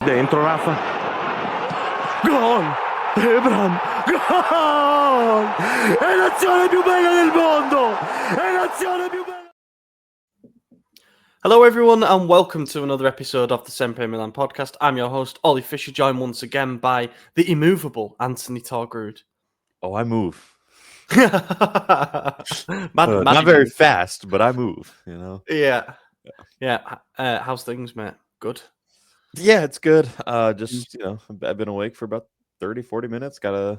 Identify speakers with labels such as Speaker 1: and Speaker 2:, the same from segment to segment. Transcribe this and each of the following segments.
Speaker 1: Dentro Rafa. Gol! Ebram! Gol! È l'azione più bella del mondo! È l'azione più bella!
Speaker 2: Hello everyone and welcome to another episode of the SempreMilan podcast. I'm your host, Ollie Fisher, joined once again by the immovable Anthony Torgrud.
Speaker 3: Oh, I move.
Speaker 2: Not
Speaker 3: Not very fast, but I move, you know?
Speaker 2: Yeah. How's things, mate? Good?
Speaker 3: Yeah, it's good. Just, I've been awake for about 30, 40 minutes. Got a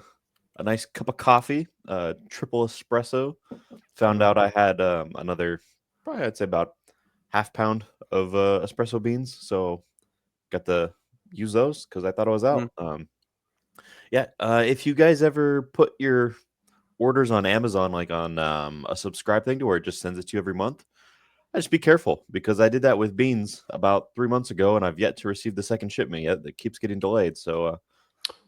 Speaker 3: nice cup of coffee, triple espresso. Found out I had another, probably I'd say about half pound of espresso beans. So got to use those because I thought I was out. If you guys ever put your orders on Amazon, like on a subscribe thing to where it just sends it to you every month, just be careful because I did that with beans about 3 months ago, and I've yet to receive the second shipment yet. That keeps getting delayed, so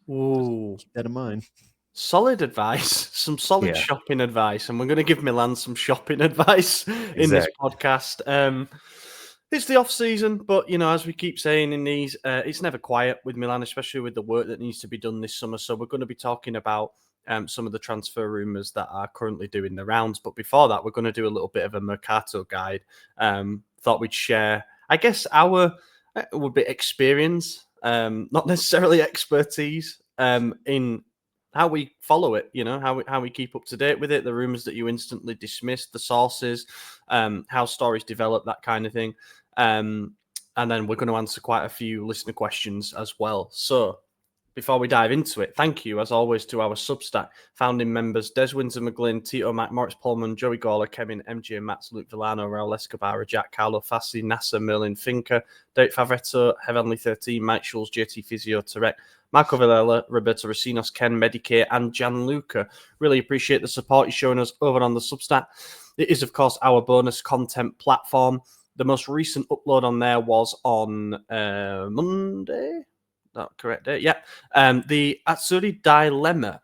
Speaker 3: keep that in mind.
Speaker 2: Solid advice, some solid shopping advice, and we're going to give Milan some shopping advice in this podcast. It's the off season, but as we keep saying in these, it's never quiet with Milan, especially with the work that needs to be done this summer. So we're going to be talking about some of the transfer rumours that are currently doing the rounds. But before that, we're going to do a little bit of a mercato guide. Thought we'd share, I guess, our would be experience, not necessarily expertise, in how we follow it, how we keep up to date with it, the rumours that you instantly dismiss, the sources, how stories develop, that kind of thing. And then we're going to answer quite a few listener questions as well. So before we dive into it, thank you, as always, to our Substack founding members, Des Windsor McGlynn, Tito Mac, Moritz Pullman, Joey Gawler, Kevin, MJ Mats, Luke Villano, Raul Escobar, Jack, Carlo Fassi, Nasser, Merlin, Finker, Derek Favretto, Heavenly 13, Mike Schulz, JT Physio, Tarek, Marco Villela, Roberto Racinos, Ken, Medicare, and Gianluca. Really appreciate the support you're showing us over on the Substack. It is, of course, our bonus content platform. The most recent upload on there was on Monday. Not correct date. Yeah. The Azzurri Dilemma.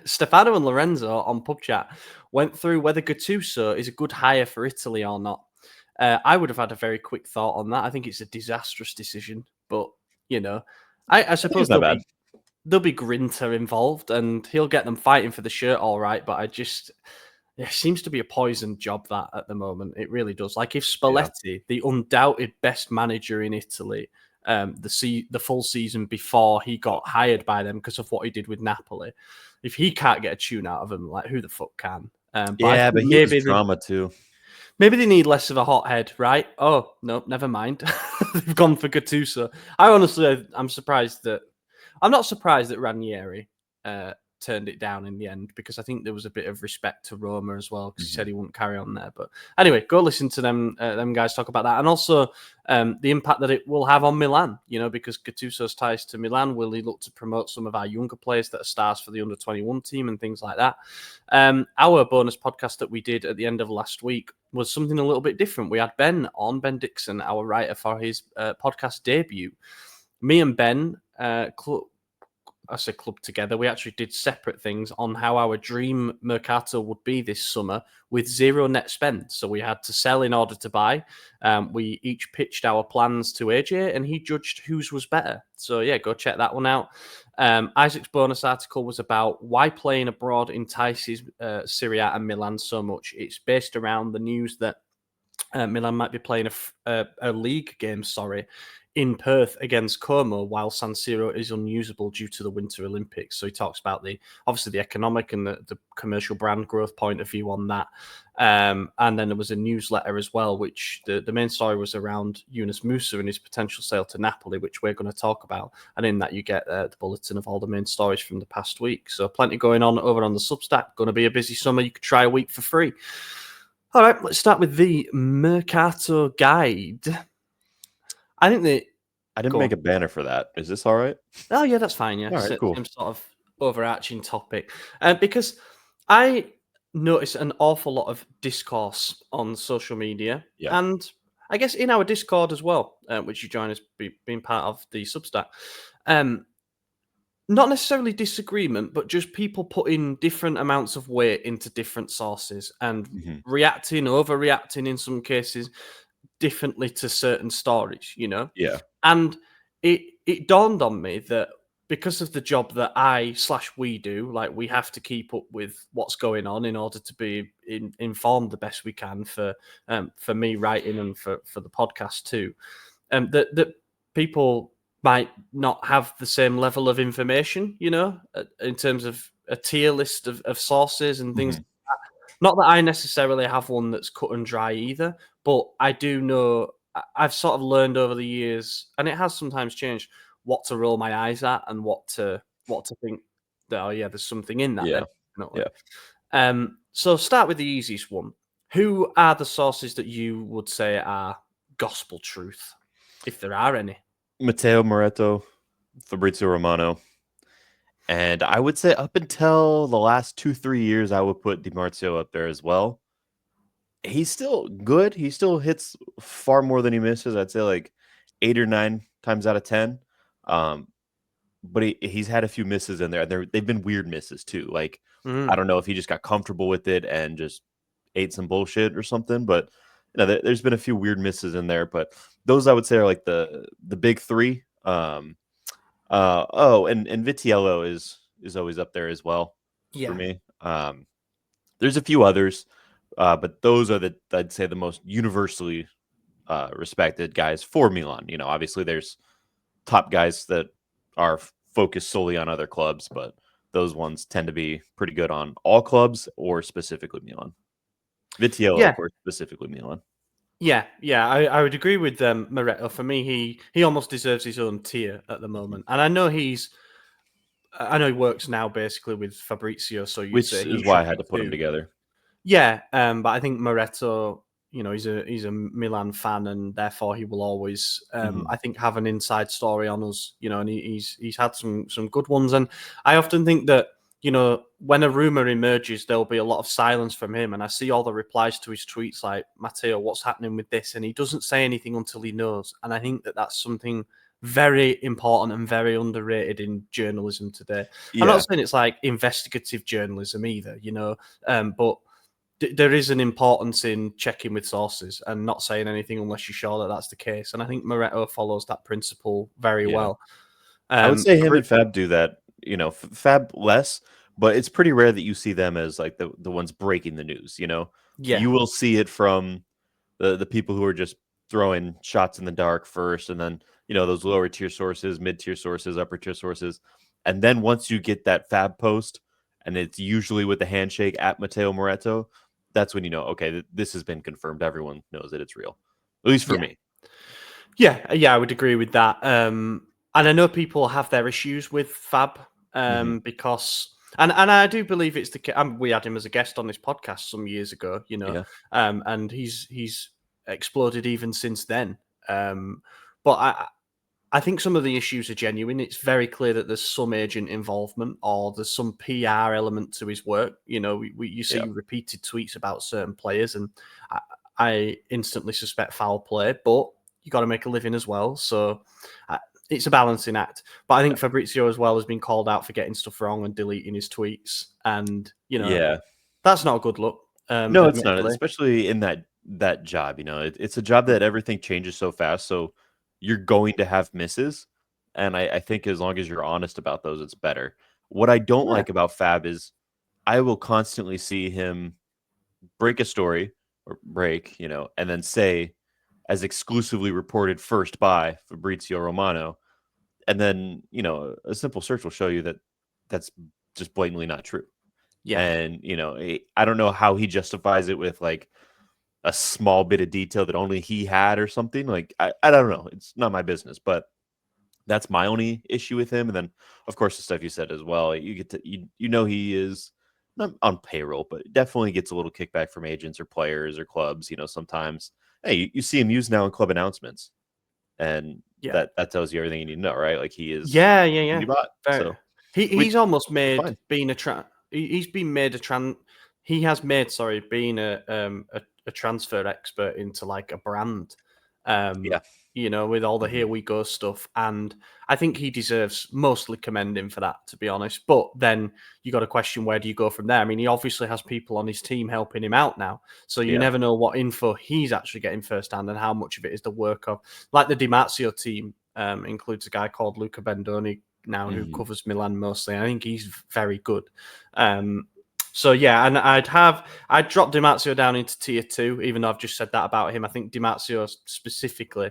Speaker 2: Stefano and Lorenzo on Pub Chat went through whether Gattuso is a good hire for Italy or not. I would have had a very quick thought on that. I think it's a disastrous decision, but I suppose there'll be Grinter involved, and he'll get them fighting for the shirt, all right. But it seems to be a poisoned job that at the moment. It really does. Like if Spalletti, the undoubted best manager in Italy, the full season before he got hired by them because of what he did with Napoli, if he can't get a tune out of him, like who the fuck can?
Speaker 3: But he was drama too.
Speaker 2: Maybe they need less of a hothead, right? Oh no, never mind. They've gone for Gattuso. I'm not surprised that Ranieri turned it down in the end, because I think there was a bit of respect to Roma as well, because he said he wouldn't carry on there. But anyway, go listen to them guys talk about that, and also the impact that it will have on Milan. Because Gattuso's ties to Milan, will he look to promote some of our younger players that are stars for the under-21 team and things like that? Our bonus podcast that we did at the end of last week was something a little bit different. We had Ben Dixon, our writer, for his podcast debut. Me and Ben club together. We actually did separate things on how our dream mercato would be this summer with zero net spend. So we had to sell in order to buy. We each pitched our plans to AJ, and he judged whose was better. So yeah, go check that one out. Isaac's bonus article was about why playing abroad entices Serie A and Milan so much. It's based around the news that Milan might be playing a league game, in Perth against Como, while San Siro is unusable due to the Winter Olympics. So he talks about the economic and the commercial brand growth point of view on that. And then there was a newsletter as well, which the main story was around Yunus Musa and his potential sale to Napoli, which we're going to talk about. And in that, you get the bulletin of all the main stories from the past week. So plenty going on over on the Substack. Going to be a busy summer. You could try a week for free. All right, let's start with the Mercato guide. I didn't
Speaker 3: make a banner for that. Is this all right?
Speaker 2: Oh, yeah, that's fine. Yeah,
Speaker 3: all right, cool.
Speaker 2: Same sort of overarching topic. Because I notice an awful lot of discourse on social media, and I guess in our Discord as well, which you join us being part of the Substack. Not necessarily disagreement, but just people putting different amounts of weight into different sources and overreacting in some cases differently to certain stories,
Speaker 3: Yeah.
Speaker 2: And it it dawned on me that because of the job that we do, like we have to keep up with what's going on in order to be informed the best we can for me writing and for the podcast too. That people might not have the same level of information, in terms of a tier list of sources and things.
Speaker 3: Mhm.
Speaker 2: Not that I necessarily have one that's cut and dry either, but I do know I've sort of learned over the years, and it has sometimes changed, what to roll my eyes at and what to think that, oh yeah, there's something in that then.
Speaker 3: Yeah.
Speaker 2: Definitely.
Speaker 3: Yeah.
Speaker 2: So start with the easiest one. Who are the sources that you would say are gospel truth, if there are any?
Speaker 3: Matteo Moretto, Fabrizio Romano. And I would say up until the last 2-3 years, I would put Di Marzio up there as well. He's still good. He still hits far more than he misses. I'd say like 8 or 9 times out of 10. But he's had a few misses in there. They've been weird misses too. Like, I don't know if he just got comfortable with it and just ate some bullshit or something. But there's been a few weird misses in there. But those I would say are like the big three. And Vitiello is always up there as well for me. There's a few others, but those are I'd say the most universally respected guys for Milan. Obviously there's top guys that are focused solely on other clubs, but those ones tend to be pretty good on all clubs or specifically Milan. Vitiello, of course, specifically Milan.
Speaker 2: Yeah, I would agree with Moretto. For me, he almost deserves his own tier at the moment, and I know he works now basically with Fabrizio, so you'd
Speaker 3: Which
Speaker 2: say
Speaker 3: is
Speaker 2: he
Speaker 3: why I
Speaker 2: should
Speaker 3: had
Speaker 2: be
Speaker 3: to put them
Speaker 2: too.
Speaker 3: together.
Speaker 2: Yeah, but I think Moretto, he's a Milan fan, and therefore he will always, I think, have an inside story on us. And he's had some good ones, and I often think that when a rumor emerges, there'll be a lot of silence from him, and I see all the replies to his tweets like, Matteo, what's happening with this? And he doesn't say anything until he knows, and I think that that's something very important and very underrated in journalism today.
Speaker 3: Yeah.
Speaker 2: I'm not saying it's like investigative journalism either, but there is an importance in checking with sources and not saying anything unless you're sure that that's the case. And I think Moretto follows that principle very well.
Speaker 3: I would say him and Fab do that. Fab less, but it's pretty rare that you see them as like the ones breaking the news. You will see it from the people who are just throwing shots in the dark first, and then those lower tier sources, mid tier sources, upper tier sources, and then once you get that Fab post, and it's usually with the handshake at Matteo Moretto, that's when okay, this has been confirmed. Everyone knows that it's real, at least for me.
Speaker 2: Yeah, I would agree with that. And I know people have their issues with Fab because, and I do believe it's we had him as a guest on this podcast some years ago, and he's exploded even since then. But I think some of the issues are genuine. It's very clear that there's some agent involvement or there's some PR element to his work. You see repeated tweets about certain players, and I instantly suspect foul play, but you got to make a living as well. So it's a balancing act. But I think Fabrizio as well has been called out for getting stuff wrong and deleting his tweets. And, that's not a good look.
Speaker 3: No, it's not, especially in that job. It's a job that everything changes so fast. So you're going to have misses. And I think as long as you're honest about those, it's better. What I don't like about Fab is I will constantly see him break a story and then say, as exclusively reported first by Fabrizio Romano. And then, a simple search will show you that that's just blatantly not true. Yeah. And, I don't know how he justifies it with like a small bit of detail that only he had or something. Like, I don't know. It's not my business, but that's my only issue with him. And then, of course, the stuff you said as well, you get to, he is not on payroll, but definitely gets a little kickback from agents or players or clubs, sometimes. Hey, you see him used now in club announcements, and that tells you everything you need to know, right? Like he is, So
Speaker 2: he's almost made being he's been made he has made being a transfer expert into like a brand. With all the here we go stuff, and I think he deserves mostly commending for that, to be honest. But then you got to question, where do you go from there? I mean, he obviously has people on his team helping him out now, so you never know what info he's actually getting firsthand and how much of it is the work of, like the Di Marzio team. includes a guy called Luca Bendoni now who covers Milan mostly. I think he's very good. So yeah, and I'd drop Di Marzio down into tier 2, even though I've just said that about him. I think Di Marzio specifically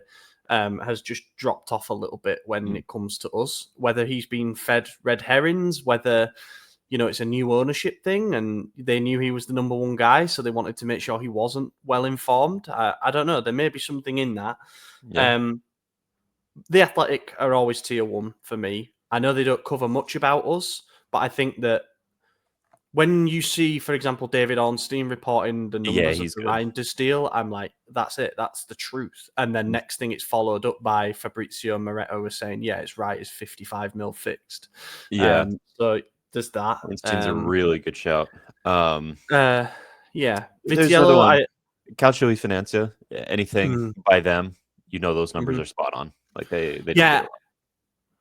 Speaker 2: has just dropped off a little bit when it comes to us. Whether he's been fed red herrings, whether it's a new ownership thing, and they knew he was the number one guy, so they wanted to make sure he wasn't well informed. I don't know. There may be something in that. Yeah. The Athletic are always tier 1 for me. I know they don't cover much about us, but I think that when you see, for example, David Ornstein reporting the numbers of the Reinders deal, I'm like, that's it. That's the truth. And then next thing, it's followed up by Fabrizio Moretto was saying, yeah, it's right. It's 55 mil fixed.
Speaker 3: Yeah.
Speaker 2: So there's that.
Speaker 3: Ornstein's a really good shout.
Speaker 2: Yeah.
Speaker 3: There's another one. Calcio Financia, anything by them, those numbers are spot on. Like they
Speaker 2: yeah.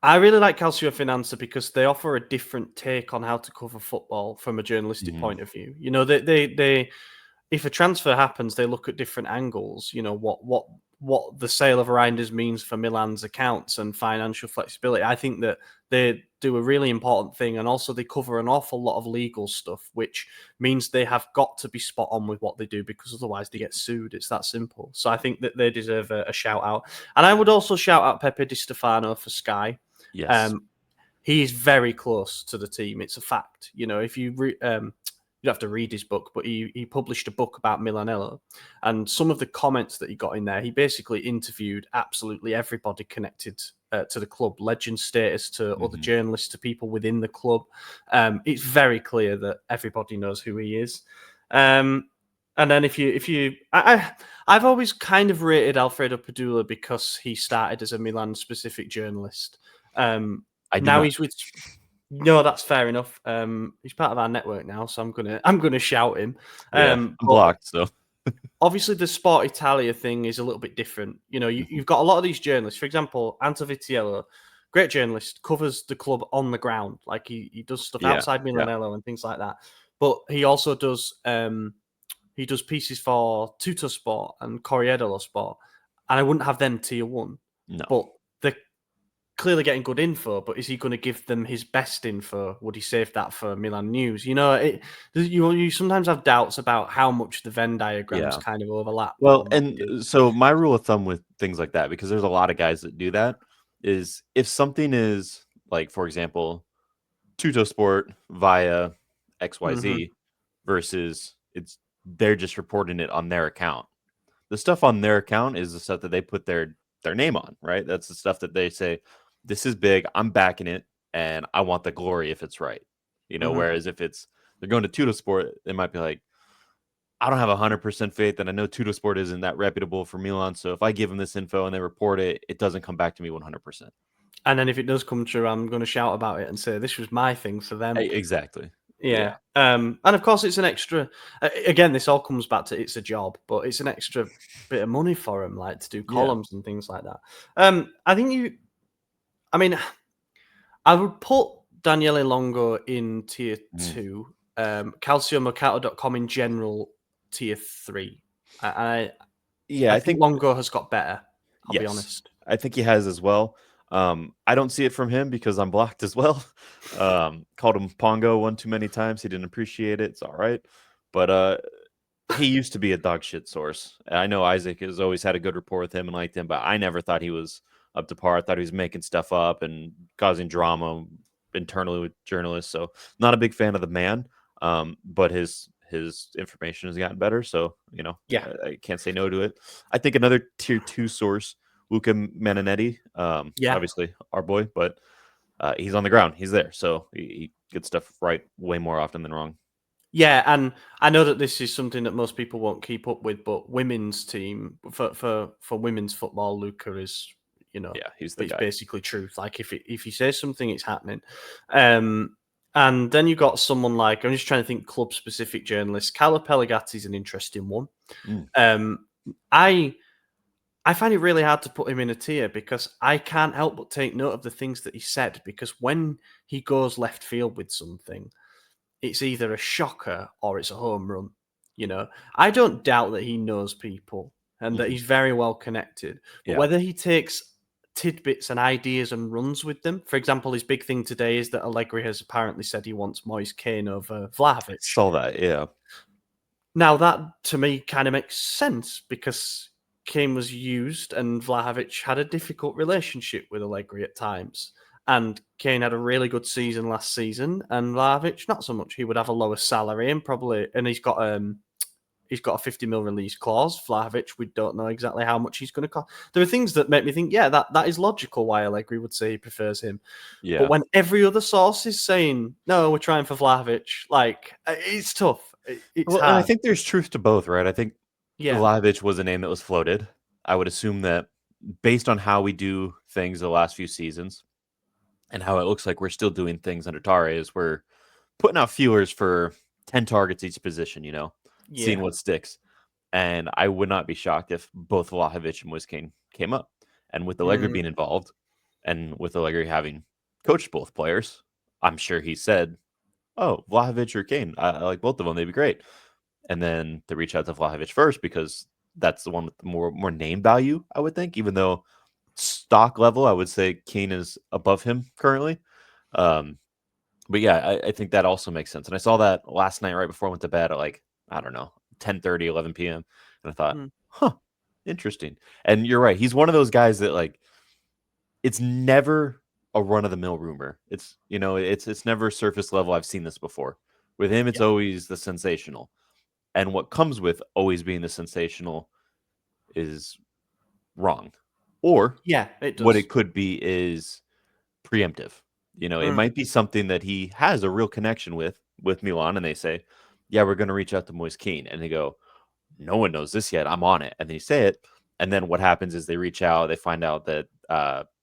Speaker 2: I really like Calcio Finanza because they offer a different take on how to cover football from a journalistic point of view. They if a transfer happens, they look at different angles. What the sale of Reinders means for Milan's accounts and financial flexibility. I think that they do a really important thing, and also they cover an awful lot of legal stuff, which means they have got to be spot on with what they do, because otherwise they get sued. It's that simple. So I think that they deserve a shout out. And I would also shout out Pepe Di Stefano for Sky.
Speaker 3: Yes.
Speaker 2: He is very close to the team. It's a fact. If you you don't have to read his book, but he published a book about Milanello, and some of the comments that he got in there, he basically interviewed absolutely everybody connected to the club, legend status to other journalists, to people within the club. It's very clear that everybody knows who he is. And then I've always kind of rated Alfredo Padula because he started as a Milan specific journalist. He's with. No, that's fair enough. He's part of our network now, so I'm gonna shout him.
Speaker 3: I'm blocked, so
Speaker 2: obviously the Sport Italia thing is a little bit different. You've got a lot of these journalists. For example, Anto Vitiello, great journalist, covers the club on the ground. Like he does stuff outside Milanello and things like that. But he also does pieces for Tuttosport and Corriere dello Sport, and I wouldn't have them tier 1.
Speaker 3: No,
Speaker 2: but they're clearly getting good info, but is he going to give them his best info? Would he save that for Milan News? You sometimes have doubts about how much the Venn diagrams kind of overlap.
Speaker 3: Well, and so my rule of thumb with things like that, because there's a lot of guys that do that, is if something is like, for example, Tuttosport via XYZ versus they're just reporting it on their account. The stuff on their account is the stuff that they put their name on, right? That's the stuff that they say, this is big, I'm backing it, and I want the glory if it's right. Whereas if they're going to Tuttosport, they might be like, I don't have 100% faith, and I know Tuttosport isn't that reputable for Milan, so if I give them this info and they report it, it doesn't come back to me 100%.
Speaker 2: And then if it does come true, I'm going to shout about it and say, this was my thing for them.
Speaker 3: Exactly.
Speaker 2: Yeah. And of course, it's an extra. Again, this all comes back to it's a job, but it's an extra bit of money for them, like to do columns and things like that. I would put Daniele Longo in tier 2, Calciomercato.com in general tier 3. I think Longo has got better. I'll be honest.
Speaker 3: I think he has as well. I don't see it from him because I'm blocked as well. Called him Pongo one too many times. He didn't appreciate it. It's all right. But he used to be a dog shit source. I know Isaac has always had a good rapport with him and liked him, but I never thought he was up to par. I thought he was making stuff up and causing drama internally with journalists. So not a big fan of the man. But his information has gotten better. So, I can't say no to it. I think another tier 2 source, Luca Maninetti, obviously our boy, but he's on the ground. He's there. So he gets stuff right way more often than wrong.
Speaker 2: Yeah, and I know that this is something that most people won't keep up with, but women's team, for women's football, Luca is,
Speaker 3: he's the guy.
Speaker 2: Basically truth. Like if he says something, it's happening. And then you got someone like, I'm just trying to think club-specific journalists. Carlo Pellegatti is an interesting one. I find it really hard to put him in a tier because I can't help but take note of the things that he said, because when he goes left field with something, it's either a shocker or it's a home run. I don't doubt that he knows people and that he's very well connected. But whether he takes tidbits and ideas and runs with them. For example, his big thing today is that Allegri has apparently said he wants Moise Kean over Vlahovic.
Speaker 3: Saw that, yeah.
Speaker 2: Now, that to me kind of makes sense because Kane was used and Vlahovic had a difficult relationship with Allegri at times. And Kane had a really good season last season, and Vlahovic not so much. He would have a lower salary and he's got a 50 mil release clause. Vlahovic, we don't know exactly how much he's going to cost. There are things that make me think, yeah, that is logical why Allegri would say he prefers him.
Speaker 3: Yeah.
Speaker 2: But when every other source is saying, no, we're trying for Vlahovic, like, it's tough. It's hard.
Speaker 3: And I think there's truth to both, right? I think
Speaker 2: Yeah.
Speaker 3: Vlahovic was a name that was floated. I would assume that based on how we do things the last few seasons and how it looks like we're still doing things under Tare is we're putting out feelers for 10 targets each position, seeing what sticks. And I would not be shocked if both Vlahovic and Moise Kean came up. And with Allegri being involved and with Allegri having coached both players, I'm sure he said, oh, Vlahovic or Kean, I like both of them. They'd be great. And then to reach out to Vlahovic first because that's the one with more name value, I would think, even though stock level, I would say Kean is above him currently. But yeah, I think that also makes sense. And I saw that last night right before I went to bed at like, I don't know, 10:30, 11 p.m. And I thought, interesting. And you're right. He's one of those guys that like, it's never a run-of-the-mill rumor. It's, it's never surface level. I've seen this before. With him, it's always the sensational. And what comes with always being the sensational is wrong. Or
Speaker 2: it does.
Speaker 3: what it could be is preemptive. It might be something that he has a real connection with Milan, and they say, yeah, we're going to reach out to Moise Kean. And they go, no one knows this yet. I'm on it. And they say it. And then what happens is they reach out, they find out that,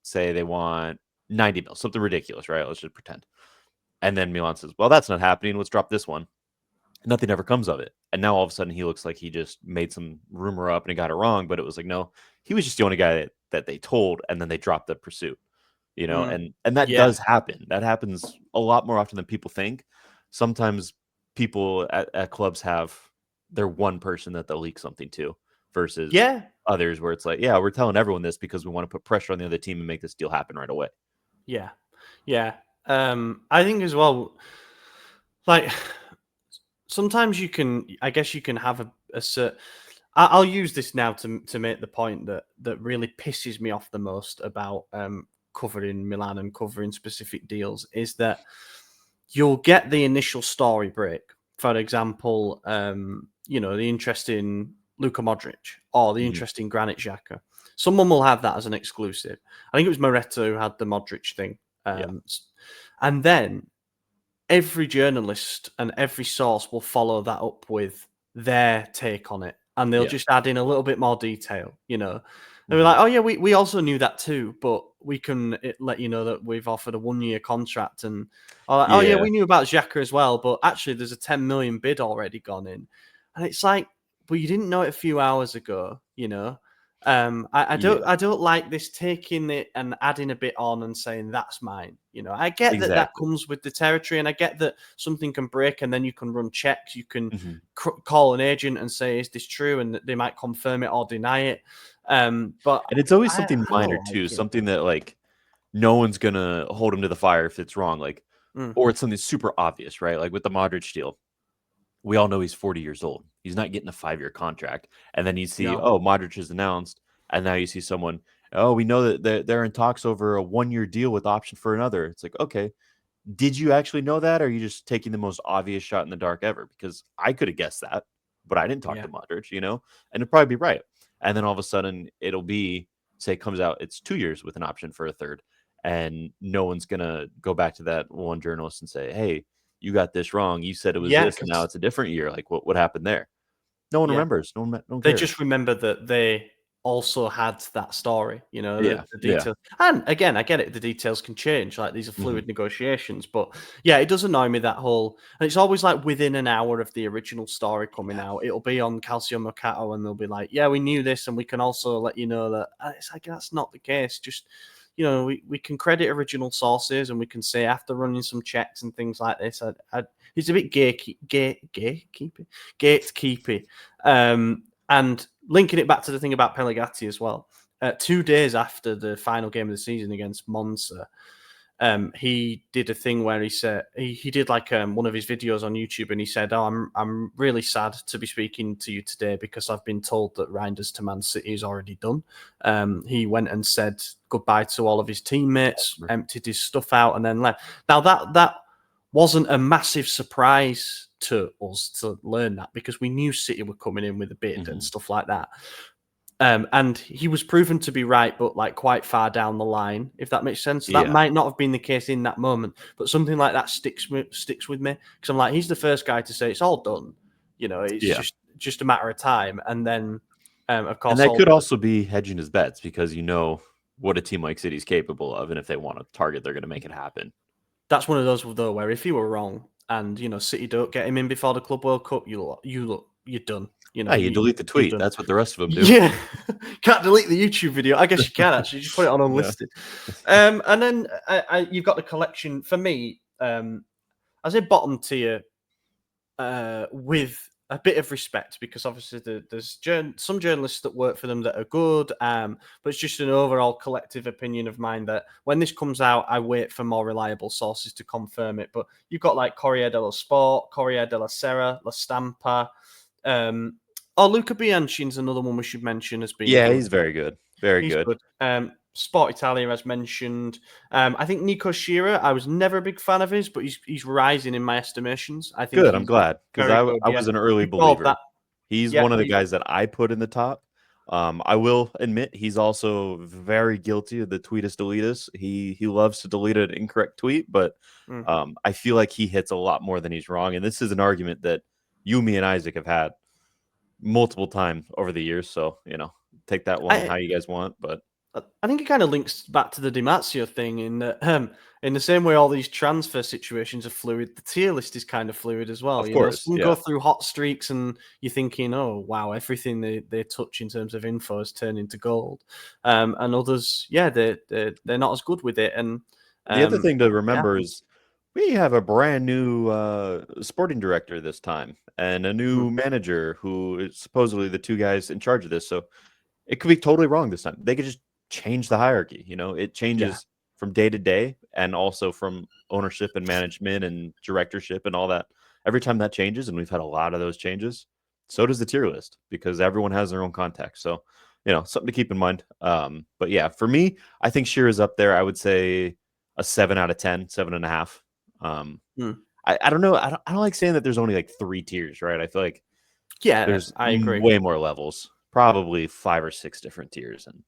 Speaker 3: say they want 90 mil, something ridiculous, right? Let's just pretend. And then Milan says, well, that's not happening. Let's drop this one. Nothing ever comes of it. And now all of a sudden he looks like he just made some rumor up and he got it wrong. But it was like, no, he was just the only guy that they told, and then they dropped the pursuit, and that does happen. That happens a lot more often than people think. Sometimes people at clubs have their one person that they'll leak something to versus others where it's like, yeah, we're telling everyone this because we want to put pressure on the other team and make this deal happen right away.
Speaker 2: Yeah. I think as well, like, sometimes you can have a certain. I'll use this now to make the point that really pisses me off the most about covering Milan and covering specific deals is that you'll get the initial story break. For example, the interest in Luka Modric or the interest in Granit Xhaka. Someone will have that as an exclusive. I think it was Mercato who had the Modric thing. And then every journalist and every source will follow that up with their take on it. And they'll just add in a little bit more detail, They'll be like, oh, yeah, we also knew that too, but we can let you know that we've offered a 1-year contract. And, oh, yeah, we knew about Xhaka as well, but actually there's a 10 million bid already gone in. And it's like, well, you didn't know it a few hours ago, I don't like this taking it and adding a bit on and saying that's mine. I get that comes with the territory, and I get that something can break and then you can run checks. You can call an agent and say, is this true? And they might confirm it or deny it. And
Speaker 3: it's always something minor too, something that like no one's going to hold him to the fire if it's wrong. Like, or it's something super obvious, right? Like with the Modric deal. We all know he's 40 years old. He's not getting a 5-year contract. And then you see, Modric is announced. And now you see someone, we know that they're in talks over a 1-year deal with option for another. It's like, okay, did you actually know that? Or are you just taking the most obvious shot in the dark ever? Because I could have guessed that, but I didn't talk to Modric, and it'd probably be right. And then all of a sudden it'll be, say it comes out, it's 2 years with an option for a third. And no one's going to go back to that one journalist and say, hey, you got this wrong. You said it was this, and now it's a different year. Like, what happened there? No one remembers. No one cares.
Speaker 2: They just remember that they also had that story, the details. And again, I get it. The details can change. Like, these are fluid negotiations. But yeah, it does annoy me, that whole. And it's always like within an hour of the original story coming out, it'll be on Calciomercato, and they'll be like, yeah, we knew this, and we can also let you know that. And it's like, that's not the case. Just, we can credit original sources, and we can say after running some checks and things like this, it's a bit gatekeepy. And linking it back to the thing about Pellegatti as well, 2 days after the final game of the season against Monza, he did a thing where he said he did like one of his videos on YouTube, and he said, "Oh, I'm really sad to be speaking to you today because I've been told that Reinders to Man City is already done." He went and said goodbye to all of his teammates, emptied his stuff out, and then left. Now that wasn't a massive surprise to us to learn that, because we knew City were coming in with a bid and stuff like that. And he was proven to be right, but like quite far down the line, if that makes sense. So that might not have been the case in that moment, but something like that sticks with me, because I'm like, he's the first guy to say it's all done. It's just a matter of time. And then, of course,
Speaker 3: and that could also be hedging his bets, because what a team like City's capable of, and if they want to target, they're going to make it happen.
Speaker 2: That's one of those though where if he were wrong and City don't get him in before the Club World Cup, you're done.
Speaker 3: You delete the tweet. That's what the rest of them do.
Speaker 2: Yeah, can't delete the YouTube video. I guess you can actually just put it on unlisted. And then you've got the collection. For me, as a bottom tier, with a bit of respect, because obviously there's some journalists that work for them that are good, but it's just an overall collective opinion of mine that when this comes out, I wait for more reliable sources to confirm it. But you've got like Corriere dello Sport, Corriere della Sera, La Stampa. Luca Bianchin's another one we should mention as being good.
Speaker 3: He's very good. Very good.
Speaker 2: Sport Italia, as mentioned. I think Nico Shearer, I was never a big fan of his, but he's rising in my estimations. I think
Speaker 3: I'm glad, because I was an early believer. He's one of the guys that I put in the top. I will admit he's also very guilty of the tweetus deletus. He loves to delete an incorrect tweet, but I feel like he hits a lot more than he's wrong. And this is an argument that you, me, and Isaac have had multiple times over the years. So, take that one how you guys want. But
Speaker 2: I think it kind of links back to the Di Marzio thing in the same way all these transfer situations are fluid, the tier list is kind of fluid as well.
Speaker 3: Of course,
Speaker 2: some go through hot streaks and you're thinking, oh, wow, everything they touch in terms of info has turned into gold. And others, they're not as good with it. And
Speaker 3: the other thing to remember is we have a brand new sporting director this time and a new manager who is supposedly the two guys in charge of this. So it could be totally wrong this time. They could just change the hierarchy. It changes from day to day, and also from ownership and management and directorship and all that. Every time that changes, and we've had a lot of those changes, so does the tier list, because everyone has their own context. So, something to keep in mind. But yeah, for me, I think Shearer's up there. I would say a 7 out of 10, 7.5. I don't know. I don't like saying that there's only like 3 tiers, right? I feel like there's
Speaker 2: I agree.
Speaker 3: Way more levels, probably 5 or 6 different tiers, and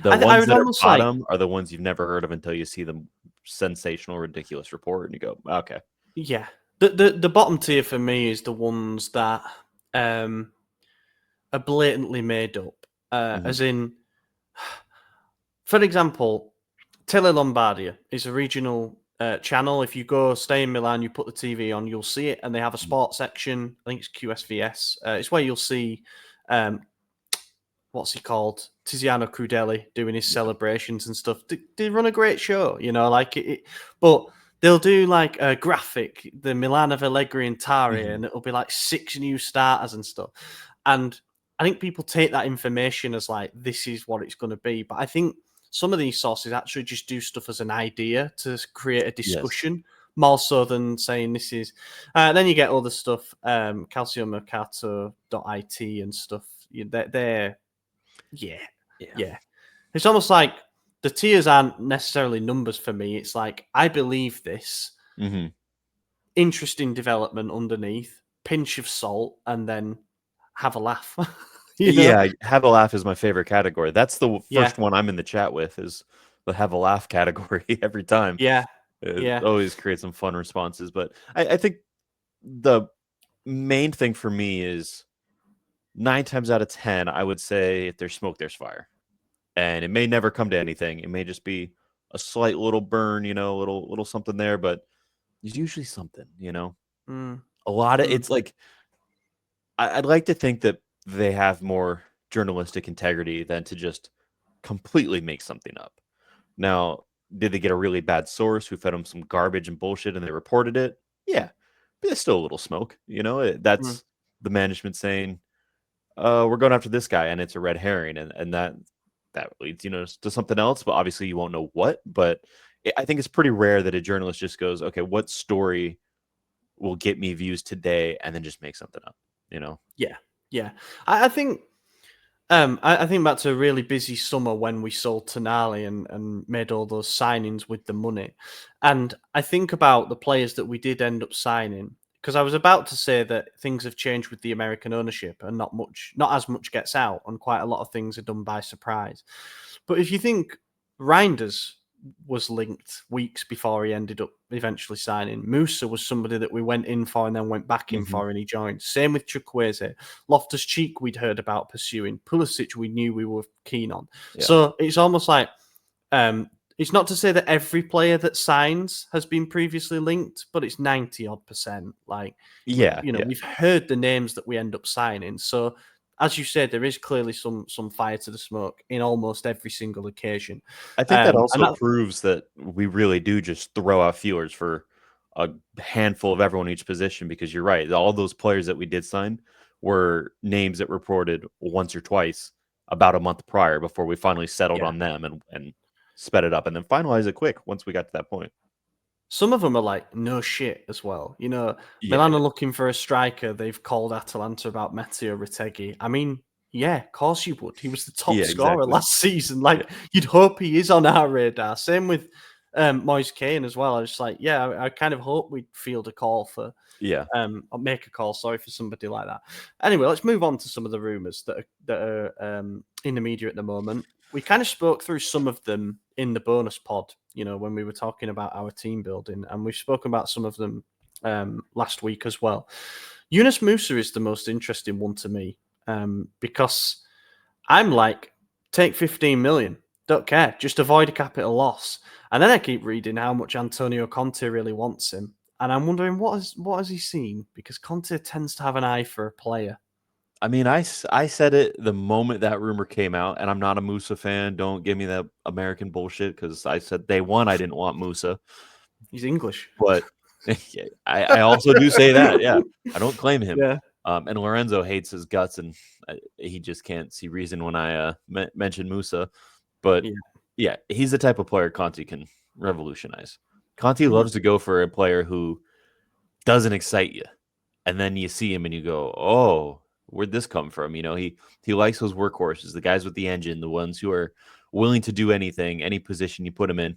Speaker 3: the ones that are bottom are the ones you've never heard of until you see the sensational, ridiculous report, and you go, okay.
Speaker 2: Yeah, the bottom tier for me is the ones that are blatantly made up, as in, for example, Tele Lombardia is a regional channel. If you go stay in Milan, you put the TV on, you'll see it, and they have a sports section. I think it's QSVS. It's where you'll see what's he called? Tiziano Crudeli doing his celebrations and stuff. They run a great show, but they'll do like a graphic, the Milan of Allegri and Tari, and it'll be like 6 new starters and stuff. And I think people take that information as like, this is what it's going to be. But I think some of these sources actually just do stuff as an idea to create a discussion, more so than saying this is. Then you get other stuff, Calciomercato.it and stuff. They're It's almost like the tiers aren't necessarily numbers for me. It's like, I believe this. Interesting development underneath, pinch of salt, and then have a laugh.
Speaker 3: Have a laugh is my favorite category. That's the first one I'm in the chat with, is the have a laugh category every time. It always creates some fun responses. But I think the main thing for me is 9 times out of 10, I would say if there's smoke, there's fire. And it may never come to anything. It may just be a slight little burn, a little something there, but there's usually something, A lot of it's like, I'd like to think that they have more journalistic integrity than to just completely make something up. Now, did they get a really bad source who fed them some garbage and bullshit and they reported it? Yeah, but there's still a little smoke, That's the management saying, we're going after this guy, and it's a red herring, and that leads, to something else, but obviously you won't know what. But I think it's pretty rare that a journalist just goes, okay, what story will get me views today, and then just make something up,
Speaker 2: Yeah. I think I think back to a really busy summer when we sold Tonali and made all those signings with the money. And I think about the players that we did end up signing, because I was about to say that things have changed with the American ownership and not as much gets out, and quite a lot of things are done by surprise. But if you think Reinders was linked weeks before he ended up eventually signing. Musa was somebody that we went in for and then went back in for, and he joined. Same with Chukwueze. Loftus-Cheek we'd heard about pursuing. Pulisic we knew we were keen on. Yeah. So it's almost like it's not to say that every player that signs has been previously linked, but it's 90-odd%. Like, we've heard the names that we end up signing. So as you said, there is clearly some fire to the smoke in almost every single occasion.
Speaker 3: I think that also proves that we really do just throw out feelers for a handful of everyone in each position, because you're right. All those players that we did sign were names that reported once or twice about a month prior before we finally settled on them and sped it up and then finalize it quick once we got to that point.
Speaker 2: Some of them are like, no shit as well. Milan are looking for a striker. They've called Atalanta about Matteo Retegui. I mean, yeah, of course you would. He was the top scorer last season. Like, you'd hope he is on our radar. Same with Moise Kean as well. I was just like, I kind of hope we'd field a call for, or make a call, sorry, for somebody like that. Anyway, let's move on to some of the rumours that are in the media at the moment. We kind of spoke through some of them in the bonus pod, when we were talking about our team building, and we've spoken about some of them last week as well. Yunus Musa is the most interesting one to me, because I'm like, take 15 million, don't care, just avoid a capital loss. And then I keep reading how much Antonio Conte really wants him, and I'm wondering what has he seen, because Conte tends to have an eye for a player.
Speaker 3: I mean, I said it the moment that rumor came out, and I'm not a Musa fan. Don't give me that American bullshit, because I said day one I didn't want Musa.
Speaker 2: He's English.
Speaker 3: But I also do say that, I don't claim him.
Speaker 2: Yeah.
Speaker 3: And Lorenzo hates his guts, and he just can't see reason when I mention Musa. But he's the type of player Conte can revolutionize. Conte loves to go for a player who doesn't excite you, and then you see him and you go, oh, where'd this come from? He likes those workhorses, the guys with the engine, the ones who are willing to do anything, any position you put him in.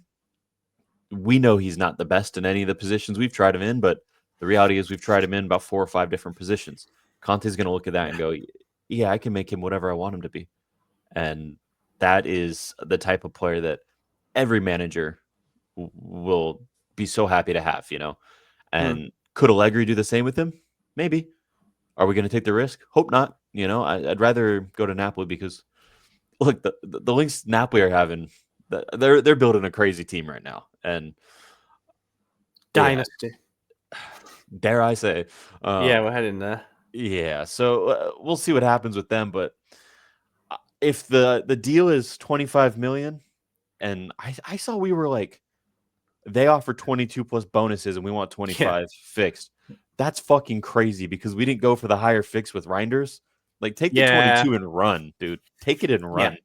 Speaker 3: We know he's not the best in any of the positions we've tried him in, but the reality is we've tried him in about 4 or 5 different positions. Conte's going to look at that and go, I can make him whatever I want him to be. And that is the type of player that every manager will be so happy to have, And could Allegri do the same with him? Maybe. Are we going to take the risk? Hope not. I'd rather go to Napoli, because look, the links Napoli are having, they're building a crazy team right now, and
Speaker 2: dynasty.
Speaker 3: Dare I say?
Speaker 2: We're heading there.
Speaker 3: Yeah, so we'll see what happens with them. But if the deal is 25 million, and I saw we were like, they offer 22 plus bonuses, and we want 25 fixed. That's fucking crazy, because we didn't go for the higher fix with Reinders. Like, take the 22 and run, dude. Take it and run.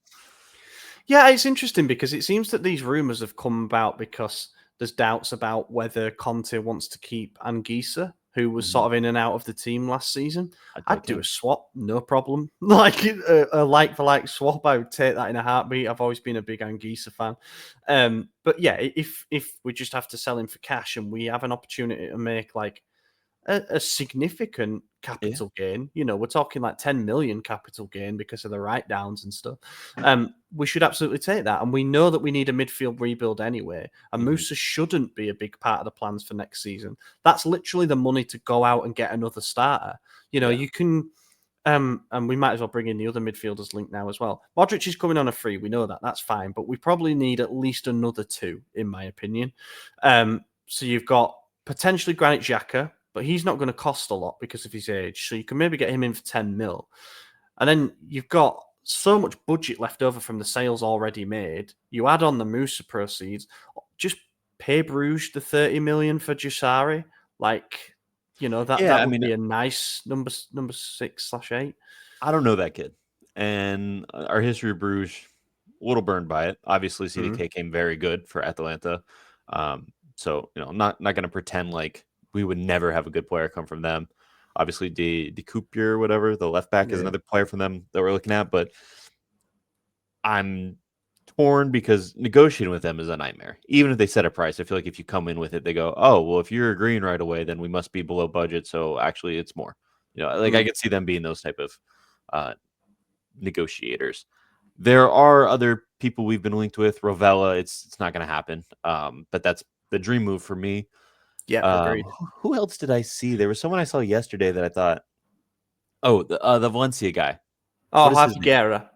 Speaker 2: Yeah, it's interesting, because it seems that these rumours have come about because there's doubts about whether Conte wants to keep Anguissa, who was sort of in and out of the team last season. I'd do a swap, no problem. Like a like-for-like swap, I would take that in a heartbeat. I've always been a big Anguissa fan. But yeah, if we just have to sell him for cash and we have an opportunity to make like a significant capital gain, we're talking like 10 million capital gain because of the write-downs and stuff, we should absolutely take that. And we know that we need a midfield rebuild anyway, and Musa shouldn't be a big part of the plans for next season. That's literally the money to go out and get another starter. You can and we might as well bring in the other midfielders linked now as well. Modric is coming on a free, we know that, that's fine, but we probably need at least another 2, in my opinion. So you've got potentially Granit Xhaka, but he's not going to cost a lot because of his age. So you can maybe get him in for 10 mil. And then you've got so much budget left over from the sales already made. You add on the Musa proceeds, just pay Bruges the 30 million for Jussari. Like, that would be a nice number 6/8.
Speaker 3: I don't know that kid. And our history of Bruges, little burned by it. Obviously, CDK came very good for Atalanta. So, not going to pretend like we would never have a good player come from them. Obviously, De Coupier or whatever, the left back is another player from them that we're looking at. But I'm torn because negotiating with them is a nightmare. Even if they set a price, I feel like if you come in with it, they go, oh, well, if you're agreeing right away, then we must be below budget. So actually it's more, I could see them being those type of negotiators. There are other people we've been linked with. Rovella, it's not going to happen. But that's the dream move for me.
Speaker 2: Yeah, agreed.
Speaker 3: Who else did I see? There was someone I saw yesterday that I thought, oh, the Valencia guy.
Speaker 2: Oh,
Speaker 3: What is his name?
Speaker 2: Javier.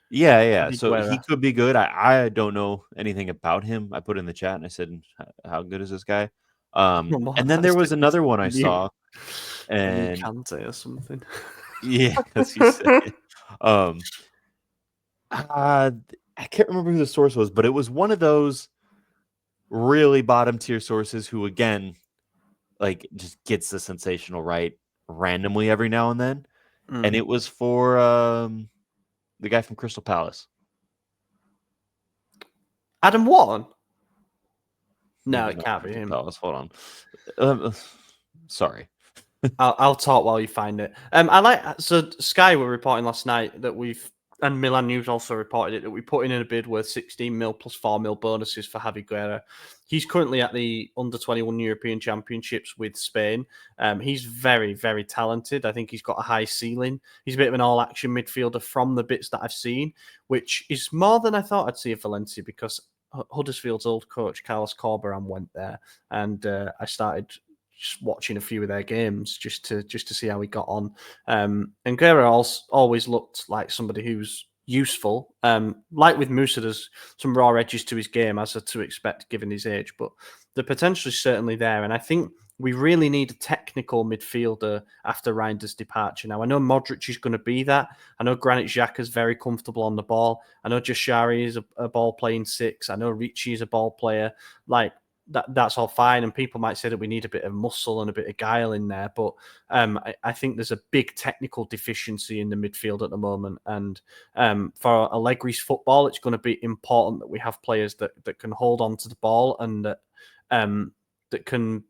Speaker 3: Yeah. So he could be good. I don't know anything about him. I put in the chat and I said, how good is this guy? And then there was another one I saw. And
Speaker 2: Kante or something.
Speaker 3: Yeah, as you say. I can't remember who the source was, but it was one of those really bottom tier sources who, again, like just gets the sensational right randomly every now and then. And it was for the guy from Crystal Palace.
Speaker 2: Adam Warren? No,
Speaker 3: Maybe
Speaker 2: it can't be him.
Speaker 3: Palace. Hold on. Sorry.
Speaker 2: I'll talk while you find it. So Sky were reporting last night that and Milan News also reported it, that we put in a bid worth 16 mil plus 4 mil bonuses for Javi Guerra. He's currently at the under-21 European Championships with Spain. He's very, very talented. I think he's got a high ceiling. He's a bit of an all-action midfielder from the bits that I've seen, which is more than I thought I'd see at Valencia, because Huddersfield's old coach, Carlos Corberán, went there, and I started just watching a few of their games just to see how he got on. And Guerra always looked like somebody who's useful. Like with Musa, there's some raw edges to his game, as to expect given his age, but the potential is certainly there. And I think we really need a technical midfielder after Reinder's departure. Now, I know Modric is going to be that. I know Granit Xhaka is very comfortable on the ball. I know Jashari is a ball-playing six. I know Ricci is a ball player. That's all fine, and people might say that we need a bit of muscle and a bit of guile in there, but I think there's a big technical deficiency in the midfield at the moment, and for Allegri's football, it's going to be important that we have players that can hold on to the ball and that can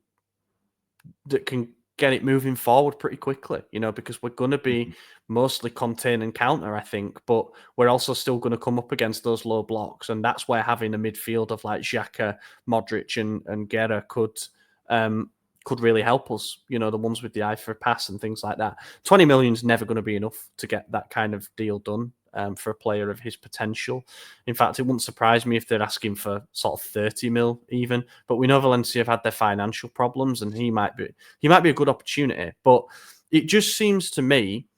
Speaker 2: get it moving forward pretty quickly, because we're going to be mostly contain and counter, I think, but we're also still going to come up against those low blocks. And that's where having a midfield of like Xhaka, Modric and Guerra could really help us, the ones with the eye for a pass and things like that. 20 million is never going to be enough to get that kind of deal done for a player of his potential. In fact, it wouldn't surprise me if they're asking for sort of 30 mil even, but we know Valencia have had their financial problems, and he might be a good opportunity. But it just seems to me,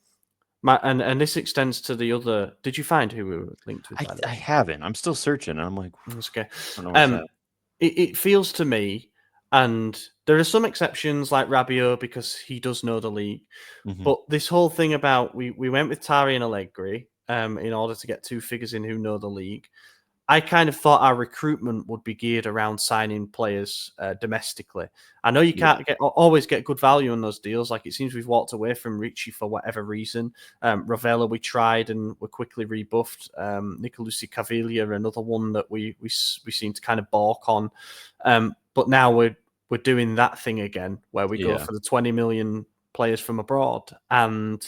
Speaker 2: and this extends to the other. Did you find who we were linked with?
Speaker 3: I haven't. I'm still searching. I'm like,
Speaker 2: that's okay.
Speaker 3: I don't know what's
Speaker 2: it feels to me, and there are some exceptions like Rabiot because he does know the league. But this whole thing about we went with Tari and Allegri in order to get two figures in who know the league. I kind of thought our recruitment would be geared around signing players domestically. I know you can't always get good value on those deals. Like, it seems we've walked away from Ricci for whatever reason. Rovella we tried and were quickly rebuffed. Nicolucci Caviglia, another one that we seem to kind of balk on. But now we're doing that thing again where we go for the 20 million players from abroad, and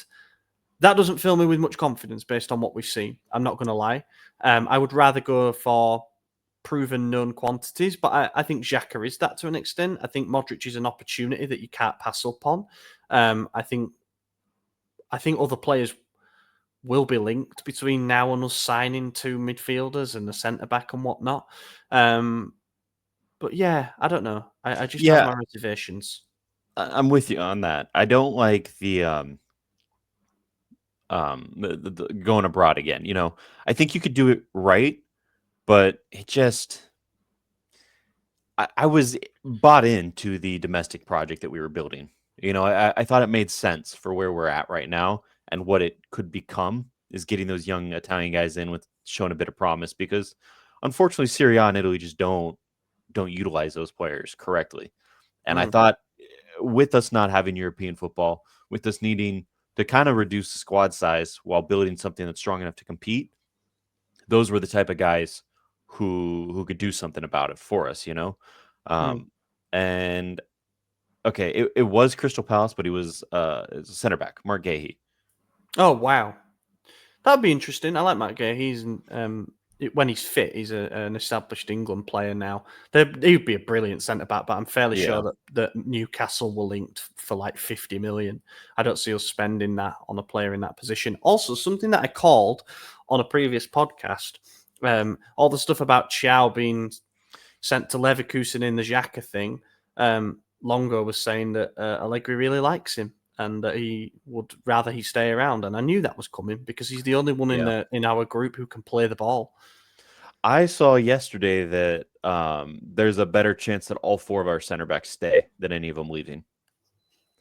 Speaker 2: that doesn't fill me with much confidence based on what we've seen. I'm not going to lie. I would rather go for proven known quantities, but I think Xhaka is that to an extent. I think Modric is an opportunity that you can't pass up on. I think other players will be linked between now and us signing two midfielders and the centre-back and whatnot. But yeah, I don't know. I just have my reservations.
Speaker 3: I'm with you on that. I don't like the going abroad again. I think you could do it right, but it just I was bought into the domestic project that we were building. I thought it made sense for where we're at right now and what it could become is getting those young Italian guys in with showing a bit of promise, because unfortunately Serie A and Italy just don't utilize those players correctly. And I thought with us not having European football, with us needing to kind of reduce the squad size while building something that's strong enough to compete, those were the type of guys who could do something about it for us, And okay, it was Crystal Palace, but he was a center back, Mark Gahey.
Speaker 2: Oh wow, that'd be interesting. I like Matt Gay. He's when he's fit, he's an established England player now. He'd be a brilliant centre back, but I'm fairly sure that Newcastle were linked for like 50 million. I don't see us spending that on a player in that position. Also, something that I called on a previous podcast, all the stuff about Chow being sent to Leverkusen in the Xhaka thing. Longo was saying that Allegri really likes him and that he would rather he stay around. And I knew that was coming because he's the only one in our group who can play the ball.
Speaker 3: I saw yesterday that there's a better chance that all 4 of our center backs stay than any of them leaving.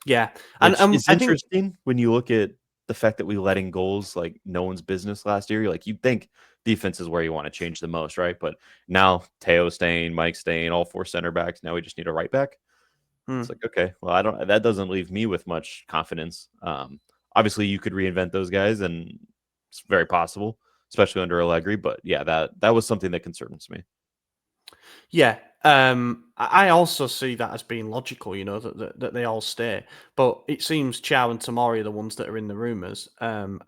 Speaker 2: Yeah.
Speaker 3: And it's interesting when you look at the fact that we let in goals like no one's business last year. Like you'd think defense is where you want to change the most, right? But now Theo staying, Mike staying, all 4 center backs. Now we just need a right back. It's like, okay, well, that doesn't leave me with much confidence. Obviously you could reinvent those guys and it's very possible, especially under Allegri. But yeah, that was something that concerns me.
Speaker 2: Yeah. I also see that as being logical, that they all stay. But it seems Chow and Tomori are the ones that are in the rumours. And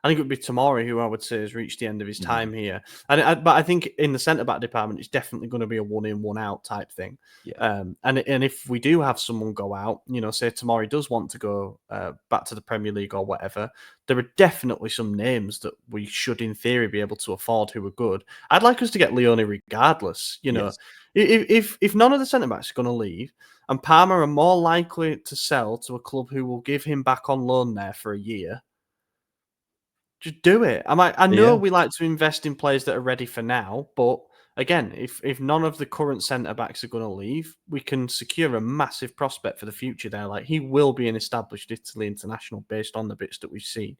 Speaker 2: I think it would be Tomori who I would say has reached the end of his time here. But I think in the centre-back department, it's definitely going to be a one-in, one-out type thing.
Speaker 3: Yeah.
Speaker 2: And if we do have someone go out, say Tomori does want to go back to the Premier League or whatever, there are definitely some names that we should, in theory, be able to afford who are good. I'd like us to get Leone regardless,
Speaker 3: Yes.
Speaker 2: If none of the centre backs are going to leave, and Palmer are more likely to sell to a club who will give him back on loan there for a year, just do it. I know we like to invest in players that are ready for now, but again, if none of the current centre backs are going to leave, we can secure a massive prospect for the future there. Like he will be an established Italy international based on the bits that we've seen.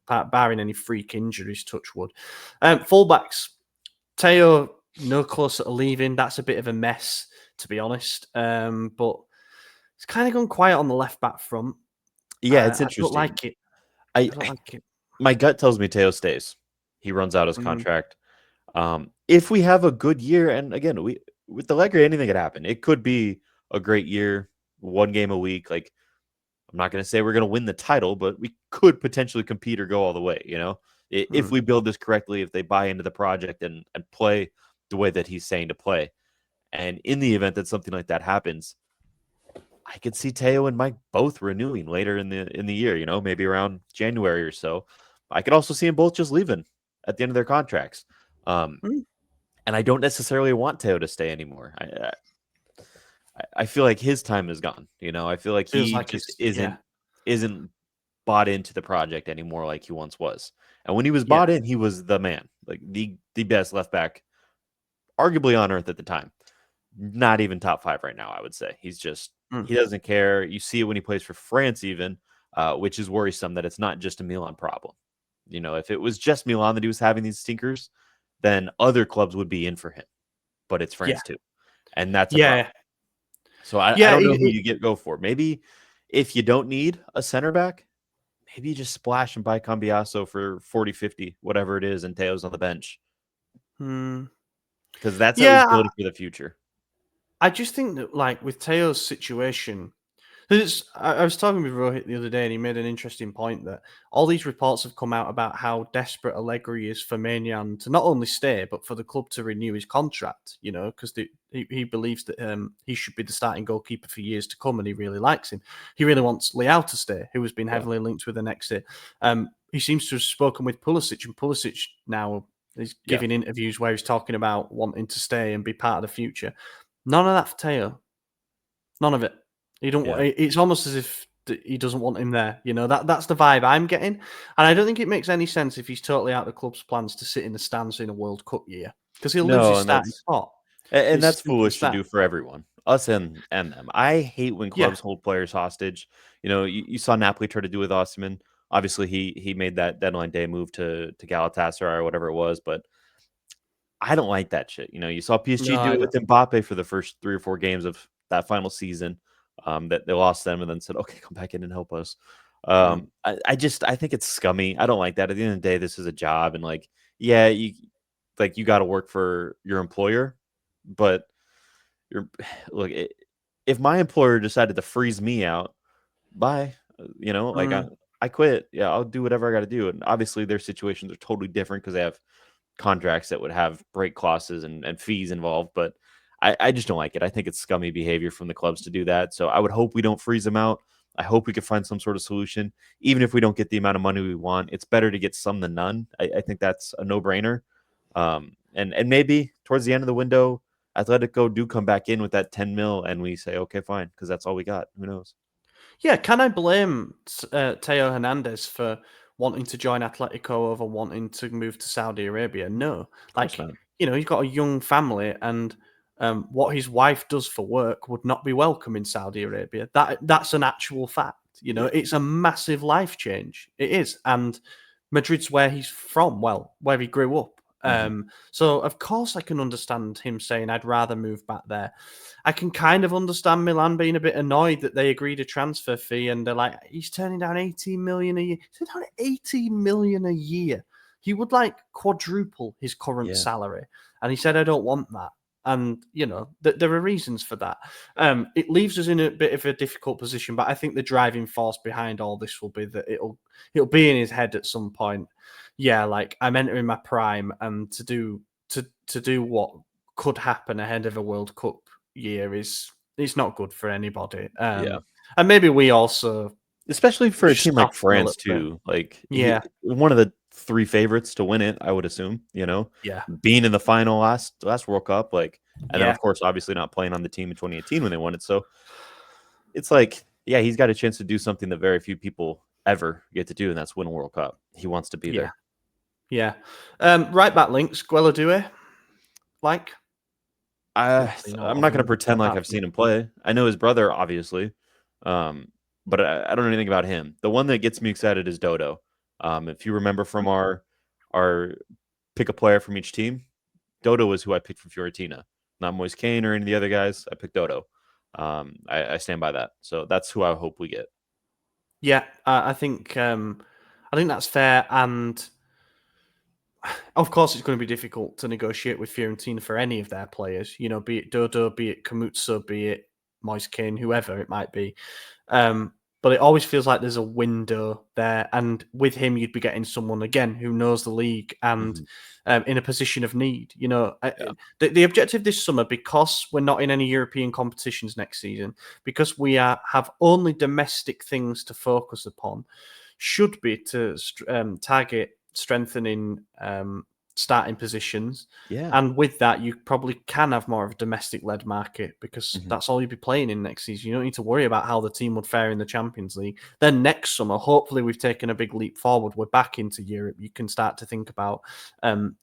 Speaker 2: Barring any freak injuries, touch wood. Fullbacks, Theo. No closer to leaving. That's a bit of a mess, to be honest. But it's kind of gone quiet on the left back front.
Speaker 3: Yeah, it's interesting.
Speaker 2: I don't like it. I don't like it.
Speaker 3: My gut tells me Theo stays. He runs out his contract. If we have a good year, and again, with Allegri, anything could happen. It could be a great year, 1 game a week. Like I'm not going to say we're going to win the title, but we could potentially compete or go all the way. If we build this correctly, if they buy into the project and play the way that he's saying to play. And in the event that something like that happens, I could see Theo and Mike both renewing later in the year, maybe around January or so. I could also see them both just leaving at the end of their contracts. And I don't necessarily want Theo to stay anymore. I feel like his time is gone. I feel like he just isn't bought into the project anymore like he once was. And when he was bought in, he was the man, like the best left back arguably on earth at the time. Not even top 5 right now, I would say. He's just, he doesn't care. You see it when he plays for France even, which is worrisome that it's not just a Milan problem. If it was just Milan that he was having these stinkers, then other clubs would be in for him. But it's France too. And that's a problem. So I don't know who you go for. Maybe if you don't need a center back, maybe you just splash and buy Cambiaso for 40, 50, whatever it is, and Theo's on the bench. Because that's how he's building for the future.
Speaker 2: I just think that, like, with Theo's situation, I was talking with Rohit the other day, and he made an interesting point that all these reports have come out about how desperate Allegri is for Maignan to not only stay, but for the club to renew his contract, because he believes that he should be the starting goalkeeper for years to come, and he really likes him. He really wants Leao to stay, who has been heavily linked with the next year. He seems to have spoken with Pulisic, and Pulisic now is giving interviews where he's talking about wanting to stay and be part of the future. None of that for Theo. None of it. He don't. It's almost as if he doesn't want him there. That's the vibe I'm getting, and I don't think it makes any sense if he's totally out of the club's plans to sit in the stands in a World Cup year because he'll lose his starting spot.
Speaker 3: And that's foolish to do for everyone, us and them. I hate when clubs hold players hostage. You saw Napoli try to do with Osimhen. Obviously, he made that deadline day move to Galatasaray or whatever it was, but I don't like that shit. You saw PSG do it with Mbappe for the first 3 or 4 games of that final season. That they lost them and then said, "Okay, come back in and help us." I think it's scummy. I don't like that. At the end of the day, this is a job, and like yeah, you got to work for your employer, but look, if my employer decided to freeze me out, bye. Like I quit. Yeah, I'll do whatever I got to do. And obviously, their situations are totally different because they have contracts that would have break clauses and fees involved. But I just don't like it. I think it's scummy behavior from the clubs to do that. So I would hope we don't freeze them out. I hope we can find some sort of solution. Even if we don't get the amount of money we want, it's better to get some than none. I think that's a no-brainer. And maybe towards the end of the window, Atletico do come back in with that 10 mil and we say, okay, fine, because that's all we got. Who knows?
Speaker 2: Yeah, can I blame Theo Hernandez for wanting to join Atletico over wanting to move to Saudi Arabia? No. Like, he's got a young family, and what his wife does for work would not be welcome in Saudi Arabia. That's an actual fact. It's a massive life change. It is. And Madrid's where he's from, where he grew up. So, of course, I can understand him saying, I'd rather move back there. I can kind of understand Milan being a bit annoyed that they agreed a transfer fee and they're like, he's turning down 18 million a year. He's turning down 18 million a year. He would like quadruple his current salary. And he said, I don't want that. And, there are reasons for that. It leaves us in a bit of a difficult position, but I think the driving force behind all this will be that it'll be in his head at some point. Yeah, like I'm entering my prime, and to do what could happen ahead of a World Cup year it's not good for anybody. And maybe we also,
Speaker 3: especially for a team like
Speaker 2: soften a
Speaker 3: France
Speaker 2: little
Speaker 3: too, like
Speaker 2: Yeah.
Speaker 3: one of the 3 favorites to win it, I would assume.
Speaker 2: Yeah.
Speaker 3: Being in the final last World Cup, and then
Speaker 2: Yeah.
Speaker 3: of course, obviously not playing on the team in 2018 when they won it. So it's like, yeah, he's got a chance to do something that very few people ever get to do, and that's win a World Cup. He wants to be there.
Speaker 2: Yeah. Right back links, Doue.
Speaker 3: I'm
Speaker 2: Not
Speaker 3: not
Speaker 2: of
Speaker 3: going to
Speaker 2: him,
Speaker 3: pretend like
Speaker 2: apart
Speaker 3: I've
Speaker 2: from
Speaker 3: seen him play. I know his brother, obviously, but I don't know anything about him. The one that gets me excited is Dodo. If you remember from our pick a player from each team, Dodo was who I picked from Fiorentina, not Moise Kean or any of the other guys. I picked Dodo. I stand by that. So that's who I hope we get.
Speaker 2: Yeah, I think that's fair, and of course, it's going to be difficult to negotiate with Fiorentina for any of their players. Be it Dodo, be it Kamutsa, be it Moise Kean, whoever it might be. But it always feels like there's a window there, and with him, you'd be getting someone again who knows the league and in a position of need. The objective this summer, because we're not in any European competitions next season, because we have only domestic things to focus upon, should be to target strengthening starting positions.
Speaker 3: Yeah.
Speaker 2: And with that, you probably can have more of a domestic-led market because that's all you'll be playing in next season. You don't need to worry about how the team would fare in the Champions League. Then next summer, hopefully we've taken a big leap forward. We're back into Europe. You can start to think about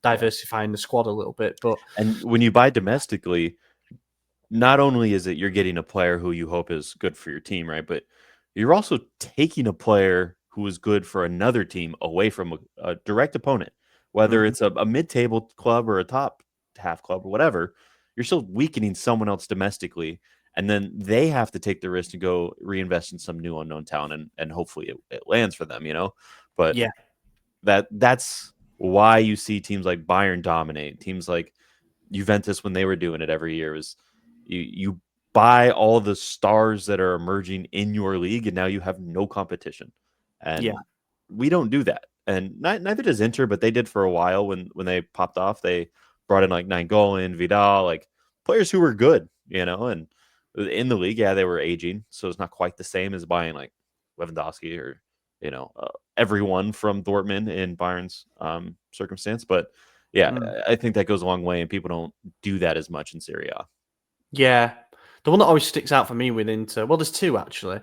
Speaker 2: diversifying the squad a little bit.
Speaker 3: And when you buy domestically, not only is it you're getting a player who you hope is good for your team, right? But you're also taking a player who is good for another team away from a direct opponent, whether it's a mid-table club or a top half club or whatever. You're still weakening someone else domestically, and then they have to take the risk to go reinvest in some new unknown talent, and hopefully it lands for them, But
Speaker 2: yeah,
Speaker 3: that's why you see teams like Bayern dominate, teams like Juventus when they were doing it every year. Was you buy all the stars that are emerging in your league, and now you have no competition. And we don't do that. And neither does Inter, but they did for a while when they popped off. They brought in like Nainggolan, Vidal, like players who were good, and in the league, they were aging, so it's not quite the same as buying like Lewandowski or everyone from Dortmund in Bayern's circumstance. But I think that goes a long way, and people don't do that as much in Serie A.
Speaker 2: Yeah. The one that always sticks out for me with Inter, well, there's two actually,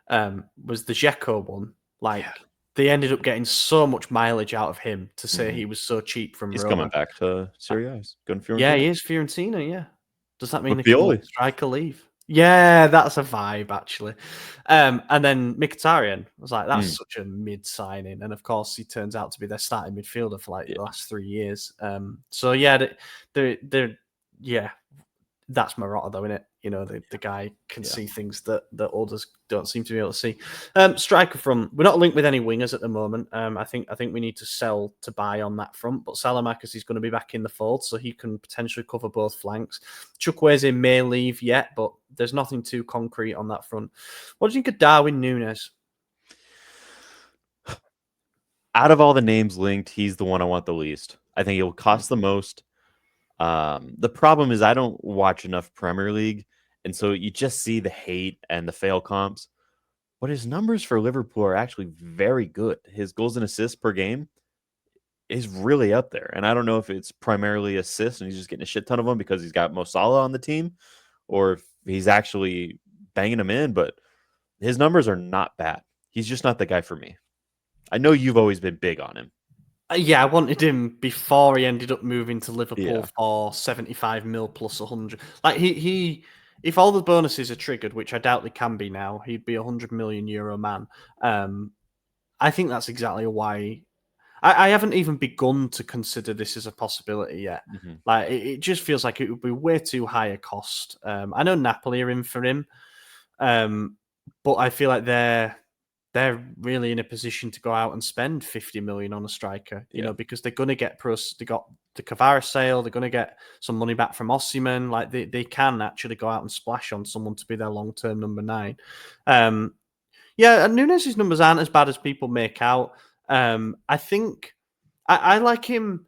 Speaker 2: was the Dzeko one. They ended up getting so much mileage out of him to say he was so cheap from
Speaker 3: He's
Speaker 2: Roma.
Speaker 3: coming back to Serie A. He's going to Fiorentina.
Speaker 2: Yeah, he is Fiorentina, yeah. Does that mean
Speaker 3: With
Speaker 2: they can
Speaker 3: Pioli.
Speaker 2: let striker leave? Yeah, that's a vibe, actually. And then Mkhitaryan, I was like, that's such a mid signing. And of course, he turns out to be their starting midfielder for the last 3 years. So yeah, they're That's Morata, though, isn't it? You know, the guy can see things that others don't seem to be able to see. Striker front, we're not linked with any wingers at the moment. I think we need to sell to buy on that front, but Salamakis is going to be back in the fold, so he can potentially cover both flanks. Chukwueze may leave yet, but there's nothing too concrete on that front. What do you think of Darwin Núñez?
Speaker 3: Out of all the names linked, he's the one I want the least. I think he'll cost the most. The problem is I don't watch enough Premier League, and so you just see the hate and the fail comps. But his numbers for Liverpool are actually very good. His goals and assists per game is really up there. And I don't know if it's primarily assists and he's just getting a shit ton of them because he's got Mo Salah on the team, or if he's actually banging them in, but his numbers are not bad. He's just not the guy for me. I know you've always been big on him.
Speaker 2: Yeah, I wanted him before he ended up moving to Liverpool for 75 mil plus 100. Like he if all the bonuses are triggered, which I doubt they can be now, he'd be €100 million man. I think that's exactly why I haven't even begun to consider this as a possibility yet.
Speaker 3: Mm-hmm.
Speaker 2: Like it just feels like it would be way too high a cost. I know Napoli are in for him, but I feel like they're really in a position to go out and spend 50 million on a striker, you know, because they're going to get they got the Kvara sale, they're going to get some money back from Osimhen. Like they can actually go out and splash on someone to be their long-term number 9. And Núñez's numbers aren't as bad as people make out. I think I like him,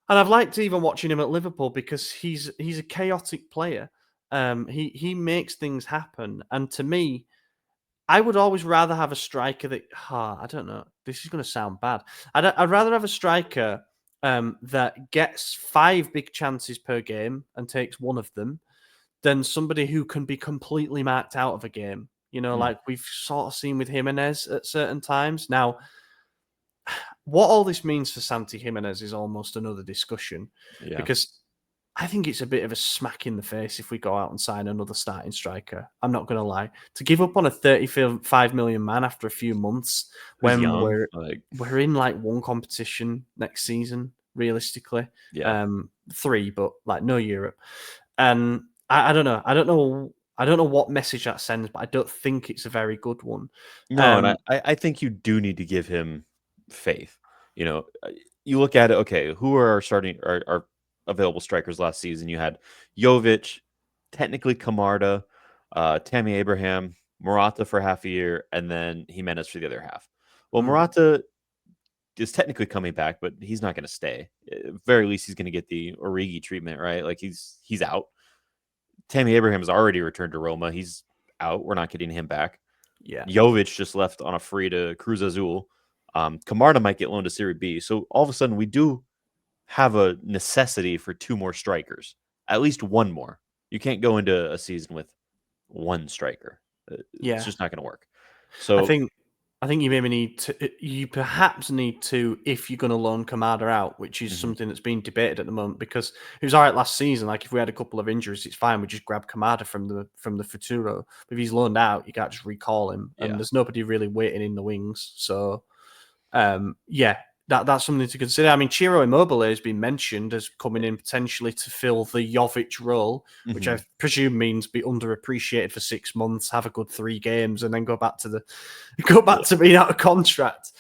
Speaker 2: and I've liked even watching him at Liverpool because he's a chaotic player. He makes things happen, and to me, I would always rather have a striker that, I don't know, this is going to sound bad. I'd rather have a striker that gets 5 big chances per game and takes one of them than somebody who can be completely marked out of a game. You know, like we've sort of seen with Gimenez at certain times. Now, what all this means for Santi Gimenez is almost another discussion because I think it's a bit of a smack in the face if we go out and sign another starting striker. I'm not going to lie. To give up on a 35 million man after a few months when we're in like one competition next season, realistically. 3, but like no Europe. And I don't know. I don't know what message that sends, but I don't think it's a very good one.
Speaker 3: No, and I think you do need to give him faith. You know, you look at it, okay, who are our available strikers last season? You had Jovic, technically Camarda, Tammy Abraham, Morata for half a year, and then Gimenez for the other half. Well, Morata is technically coming back, but he's not going to stay. At very least, he's going to get the Origi treatment, right? Like he's out. Tammy Abraham has already returned to Roma. He's out. We're not getting him back.
Speaker 2: Yeah.
Speaker 3: Jovic just left on a free to Cruz Azul. Camarda might get loaned to Serie B. So all of a sudden, we do have a necessity for 2 more strikers, at least 1 more. You can't go into a season with 1 striker. It's just not going to work. So
Speaker 2: I think you maybe need to. You perhaps need to if you're going to loan Kamada out, which is something that's being debated at the moment because he was all right last season. Like if we had a couple of injuries, it's fine. We just grab Kamada from the Futuro. But if he's loaned out, you can't just recall him, and there's nobody really waiting in the wings. So, that's something to consider. I mean, Ciro Immobile has been mentioned as coming in potentially to fill the Jovic role, which I presume means be underappreciated for 6 months, have a good 3 games, and then go back to being out of contract.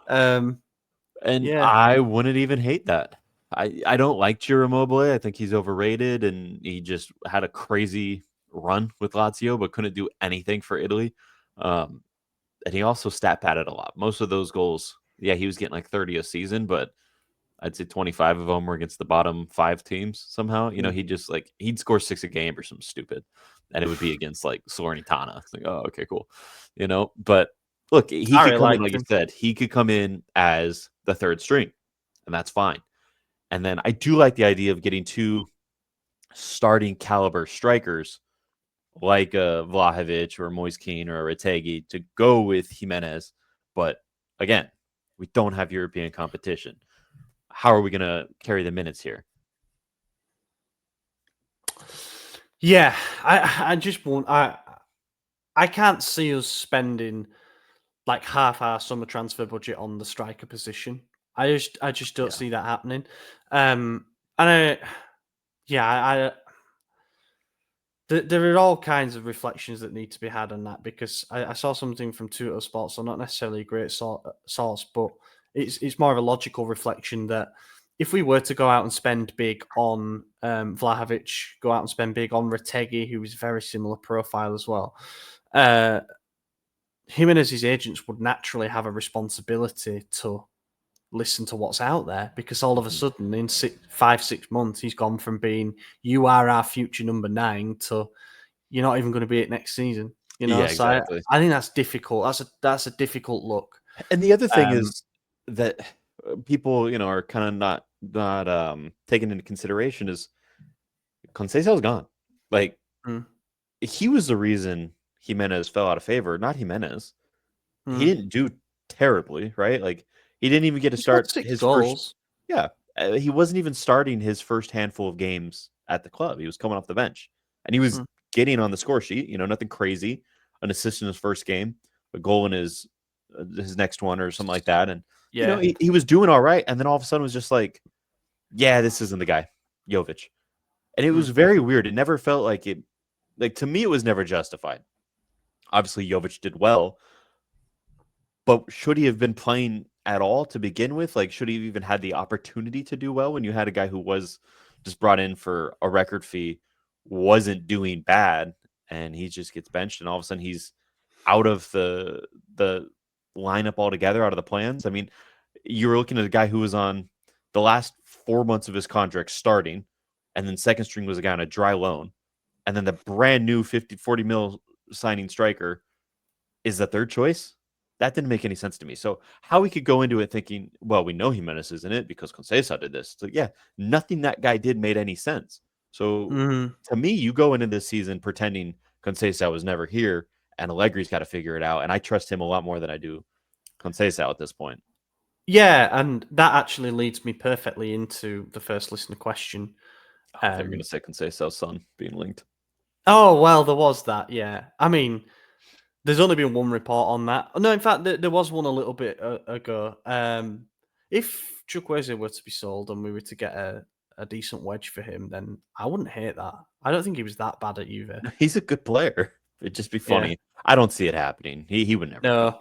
Speaker 3: I wouldn't even hate that. I don't like Ciro Immobile. I think he's overrated, and he just had a crazy run with Lazio, but couldn't do anything for Italy. And he also stat padded a lot. Most of those goals. Yeah, he was getting like 30 a season, but I'd say 25 of them were against the bottom 5 teams somehow. You know, he'd score 6 a game or something stupid, and it would be against like Salernitana. It's like, oh, okay, cool. You know, but look, he could come in, like you said, he could come in as the 3rd string, and that's fine. And then I do like the idea of getting 2 starting caliber strikers like Vlahovic or Moise Kean or Retegui to go with Gimenez. But again, we don't have European competition. How are we going to carry the minutes here?
Speaker 2: Yeah, I just won't. I can't see us spending like half our summer transfer budget on the striker position. I just don't see that happening. There are all kinds of reflections that need to be had on that, because I saw something from Tutor Sports, so not necessarily a great source, but it's more of a logical reflection that if we were to go out and spend big on Vlahovic, go out and spend big on Retegui, who is very similar profile as well, Gimenez's agents would naturally have a responsibility to listen to what's out there, because all of a sudden in 5-6 months he's gone from being "you are our future number 9" to "you're not even going to be it next season."
Speaker 3: Yeah,
Speaker 2: So
Speaker 3: exactly.
Speaker 2: I think that's difficult. That's a difficult look.
Speaker 3: And the other thing
Speaker 2: Um,
Speaker 3: is that people, are kind of not taken into consideration is Conceição's gone. Like,
Speaker 2: mm,
Speaker 3: he was the reason Gimenez fell out of favor, not Gimenez. He
Speaker 2: mm.
Speaker 3: didn't do terribly, right? Like, he didn't even get to
Speaker 2: He scored
Speaker 3: start
Speaker 2: 6
Speaker 3: his first.
Speaker 2: goals.
Speaker 3: Yeah, he wasn't even starting his first handful of games at the club. He was coming off the bench, and he was
Speaker 2: Mm,
Speaker 3: getting on the score sheet. Nothing crazy. An assist in his first game, a goal in his next one, or something like that. And
Speaker 2: yeah.
Speaker 3: he was doing all right, and then all of a sudden was just like, yeah, this isn't the guy, Jovic. And it was
Speaker 2: Mm,
Speaker 3: very weird. It never felt like it. Like, to me, it was never justified. Obviously, Jovic did well, but should he have been playing at all to begin with? Like, should he have even had the opportunity to do well when you had a guy who was just brought in for a record fee, wasn't doing bad, and he just gets benched, and all of a sudden he's out of the lineup altogether, out of the plans? I mean, you were looking at a guy who was on the last 4 months of his contract starting, and then second string was a guy on a dry loan, and then the brand new 40 mil signing striker is the third choice. That didn't make any sense to me. So how we could go into it thinking, well, we know Gimenez isn't it because Conceição did this. So yeah, nothing that guy did made any sense. So
Speaker 2: mm.
Speaker 3: to me, you go into this season pretending Conceição was never here, and Allegri's got to figure it out. And I trust him a lot more than I do Conceição at this point.
Speaker 2: Yeah, and that actually leads me perfectly into the first listener question.
Speaker 3: I thought you were going to say Conceição's son being linked.
Speaker 2: Oh, well, there was that, yeah. I mean, there's only been one report on that. No, in fact, there was one a little bit ago. If Chukwueze were to be sold and we were to get a decent wedge for him, then I wouldn't hate that. I don't think he was that bad at Juve.
Speaker 3: He's a good player. It'd just be
Speaker 2: Yeah.
Speaker 3: funny. I don't see it happening. He would never go.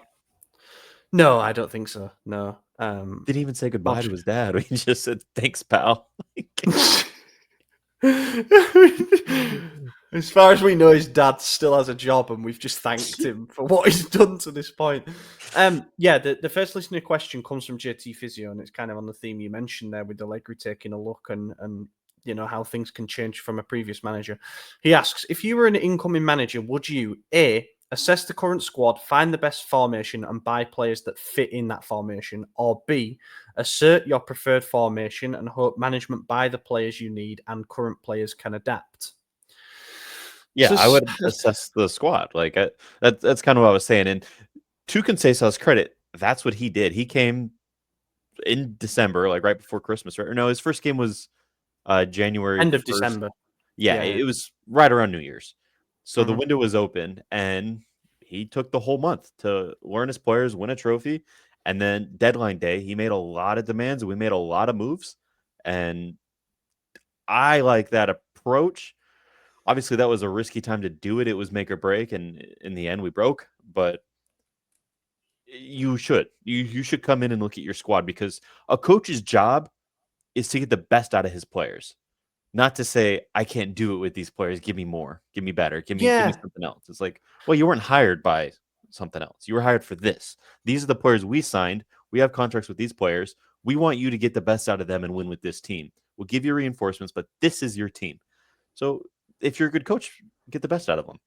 Speaker 2: No, I don't think so. No.
Speaker 3: Didn't even say goodbye to his dad. He just said, "Thanks, pal."
Speaker 2: As far as we know, his dad still has a job, and we've just thanked him for what he's done to this point. Yeah, the first listener question comes from JT Physio, and it's kind of on the theme you mentioned there with Allegri taking a look and how things can change from a previous manager. He asks, if you were an incoming manager, would you A, assess the current squad, find the best formation, and buy players that fit in that formation, or B, assert your preferred formation and hope management buy the players you need and current players can adapt?
Speaker 3: Yeah, I would assess the squad. Like, that's kind of what I was saying. And to Conceição's credit, that's what he did. He came in December, like right before Christmas, right? Or no, his first game was January
Speaker 2: End of
Speaker 3: 1st.
Speaker 2: December.
Speaker 3: Yeah, it was right around New Year's. So the
Speaker 2: Mhm.
Speaker 3: window was open, and he took the whole month to learn his players, win a trophy, and then deadline day, he made a lot of demands, and we made a lot of moves. And I like that approach. Obviously, that was a risky time to do it. It was make or break, and in the end, we broke. But you should come in and look at your squad, because a coach's job is to get the best out of his players. Not to say, I can't do it with these players. Give me more. Give me better. Give me
Speaker 2: Yeah.
Speaker 3: something else. It's like, well, you weren't hired by something else. You were hired for this. These are the players we signed. We have contracts with these players. We want you to get the best out of them and win with this team. We'll give you reinforcements, but this is your team. So if you're a good coach, get the best out of them.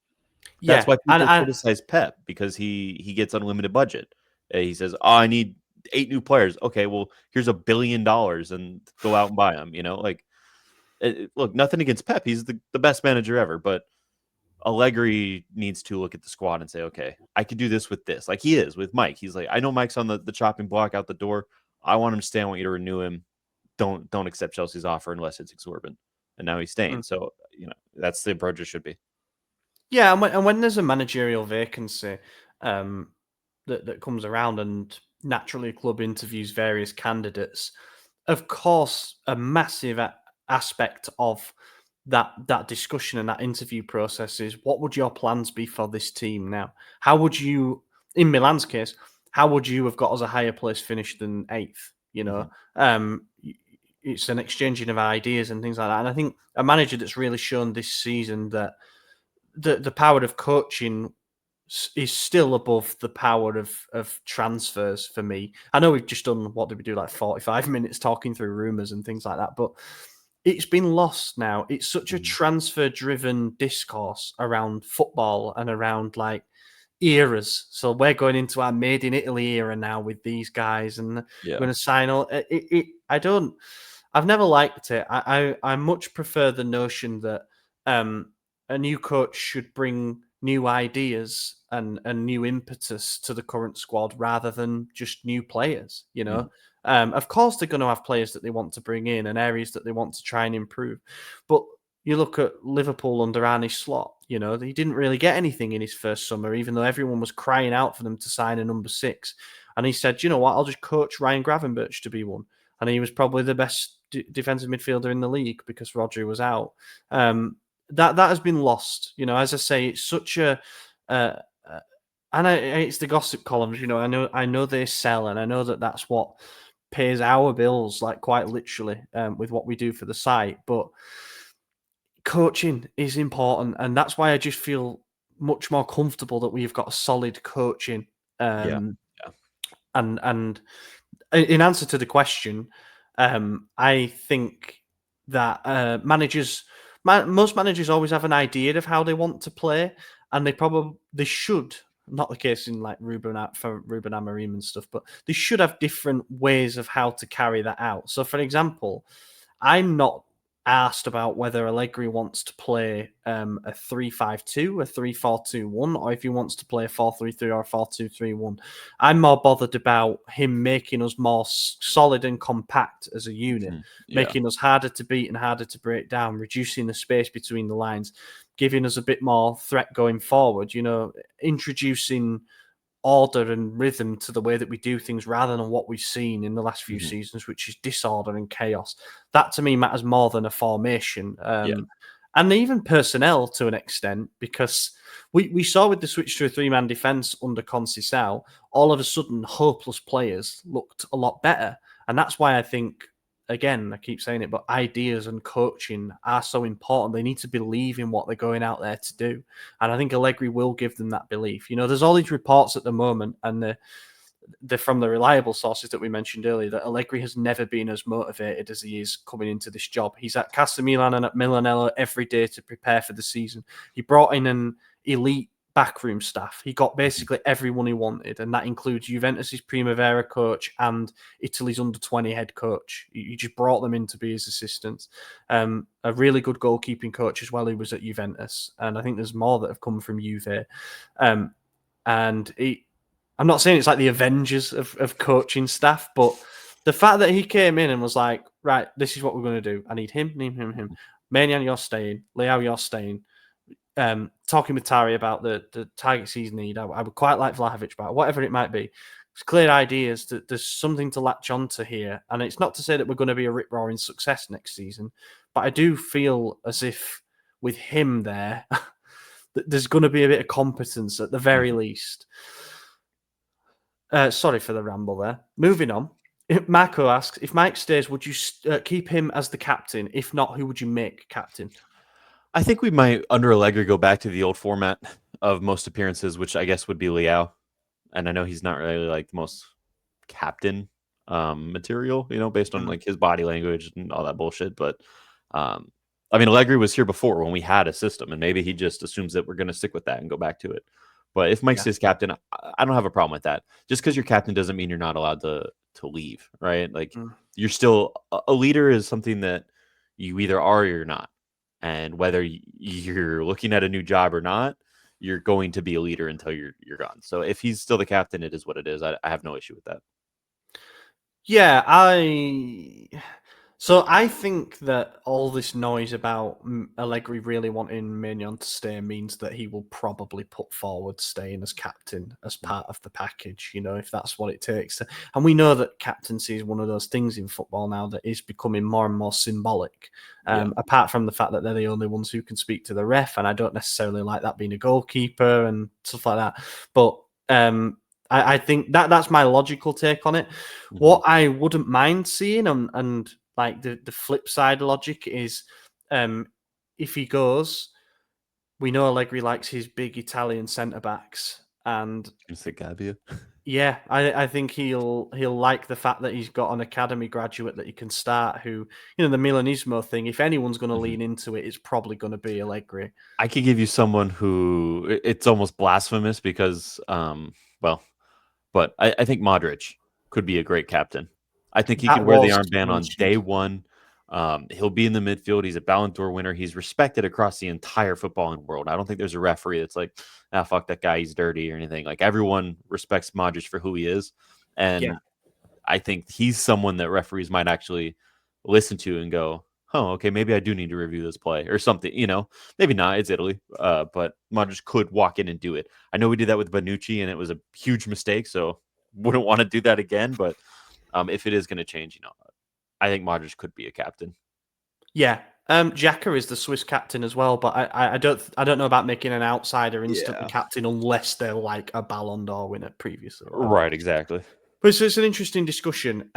Speaker 3: That's
Speaker 2: Yeah.
Speaker 3: why people
Speaker 2: And
Speaker 3: criticize Pep, because he gets unlimited budget. He says, "Oh, I need 8 new players." Okay, well, here's $1 billion and go out and buy them. Like, look, nothing against Pep. He's the best manager ever, but Allegri needs to look at the squad and say, okay, I could do this with this. Like he is with Mike. He's like, I know Mike's on the chopping block out the door. I want him to stay. I want you to renew him. Don't accept Chelsea's offer unless it's exorbitant. And now he's staying. So, that's the approach it should be.
Speaker 2: yeah, and when there's a managerial vacancy that comes around, and naturally a club interviews various candidates, of course, a massive aspect of that discussion and that interview process is, what would your plans be for this team now? How would you, in Milan's case, how would you have got us a higher place finish than 8th? You know, it's an exchanging of ideas and things like that. And I think a manager that's really shown this season that the power of coaching is still above the power of transfers for me. I know we've just done, what did we do, like 45 minutes talking through rumours and things like that, but it's been lost now. It's such a transfer-driven discourse around football and around like eras. So we're going into our Made in Italy era now with these guys, and we're going to sign all. I've never liked it. I much prefer the notion that a new coach should bring new ideas and new impetus to the current squad rather than just new players. You know, of course they're going to have players that they want to bring in and areas that they want to try and improve, but you look at Liverpool under Arne Slot, you know, he didn't really get anything in his first summer, even though everyone was crying out for them to sign a number 6. And he said, you know what, I'll just coach Ryan Gravenberch to be one. And he was probably the best defensive midfielder in the league because Rodri was out. That has been lost. You know, as I say, it's such a... it's the gossip columns, you know, I know they sell, and I know that that's what pays our bills, like quite literally, with what we do for the site. But coaching is important, and that's why I just feel much more comfortable that we've got a solid coaching. And in answer to the question, I think that most managers always have an idea of how they want to play, and they should. Not the case in like Ruben Amorim and stuff, but they should have different ways of how to carry that out. So, for example, I'm not asked about whether Allegri wants to play a 3-5-2, a 3-4-2-1, or if he wants to play a 4-3-3 or a 4-2-3-1. I'm more bothered about him making us more solid and compact as a unit, making us harder to beat and harder to break down, reducing the space between the lines, giving us a bit more threat going forward, you know, introducing order and rhythm to the way that we do things rather than what we've seen in the last few seasons, which is disorder and chaos. That to me matters more than a formation. And even personnel to an extent, because we saw with the switch to a 3-man defence under Conceição, all of a sudden hopeless players looked a lot better. And that's why I think, again, I keep saying it, but ideas and coaching are so important. They need to believe in what they're going out there to do. And I think Allegri will give them that belief. You know, there's all these reports at the moment, and they're from the reliable sources that we mentioned earlier, that Allegri has never been as motivated as he is coming into this job. He's at AC Milan and at Milanello every day to prepare for the season. He brought in an elite backroom staff. He got basically everyone he wanted, and that includes Juventus's Primavera coach and Italy's under-20 head coach. He just brought them in to be his assistants. A really good goalkeeping coach as well, who was at Juventus, and I think there's more that have come from Juve. I'm not saying it's like the Avengers of coaching staff, but the fact that he came in and was like, right, this is what we're going to do. I need him. Maignan, you're staying. Leao, you're staying. Talking with Tari about the targets he's need. I would quite like Vlahovic, but whatever it might be. It's clear ideas that there's something to latch onto here. And it's not to say that we're going to be a rip-roaring success next season, but I do feel as if with him there, that there's going to be a bit of competence at the very least. Sorry for the ramble there. Moving on. Marco asks, if Mike stays, would you keep him as the captain? If not, who would you make captain?
Speaker 3: I think we might, under Allegri, go back to the old format of most appearances, which I guess would be Leao. And I know he's not really like the most captain material, you know, based on like his body language and all that bullshit. But I mean, Allegri was here before when we had a system, and maybe he just assumes that we're going to stick with that and go back to it. But if Mike's his captain, I don't have a problem with that. Just because you're captain doesn't mean you're not allowed to leave, right? Like you're still a leader is something that you either are or you're not. And whether you're looking at a new job or not, you're going to be a leader until you're gone. So if he's still the captain, it is what it is. I have no issue with that.
Speaker 2: Yeah, So I think that all this noise about Allegri really wanting Maignan to stay means that he will probably put forward staying as captain as part of the package, if that's what it takes. And we know that captaincy is one of those things in football now that is becoming more and more symbolic, apart from the fact that they're the only ones who can speak to the ref. And I don't necessarily like that being a goalkeeper and stuff like that. But I think that's my logical take on it. Mm-hmm. What I wouldn't mind seeing, and like the flip side logic is, if he goes, we know Allegri likes his big Italian centre backs, and yeah, I think he'll like the fact that he's got an academy graduate that he can start. Who, the Milanismo thing. If anyone's going to lean into it, it's probably going to be Allegri.
Speaker 3: I could give you someone who it's almost blasphemous because, but I think Modric could be a great captain. I think he could wear the armband on day one. He'll be in the midfield. He's a Ballon d'Or winner. He's respected across the entire footballing world. I don't think there's a referee that's like, fuck that guy, he's dirty or anything. Like, everyone respects Modric for who he is. And I think he's someone that referees might actually listen to and go, oh, okay, maybe I do need to review this play or something, maybe not. It's Italy, but Modric could walk in and do it. I know we did that with Bonucci and it was a huge mistake, so wouldn't want to do that again. But if it is going to change, I think Modric could be a captain.
Speaker 2: Yeah. Xhaka is the Swiss captain as well, but I don't know about making an outsider instantly captain unless they're like a Ballon d'Or winner previously.
Speaker 3: Right, exactly.
Speaker 2: But it's an interesting discussion.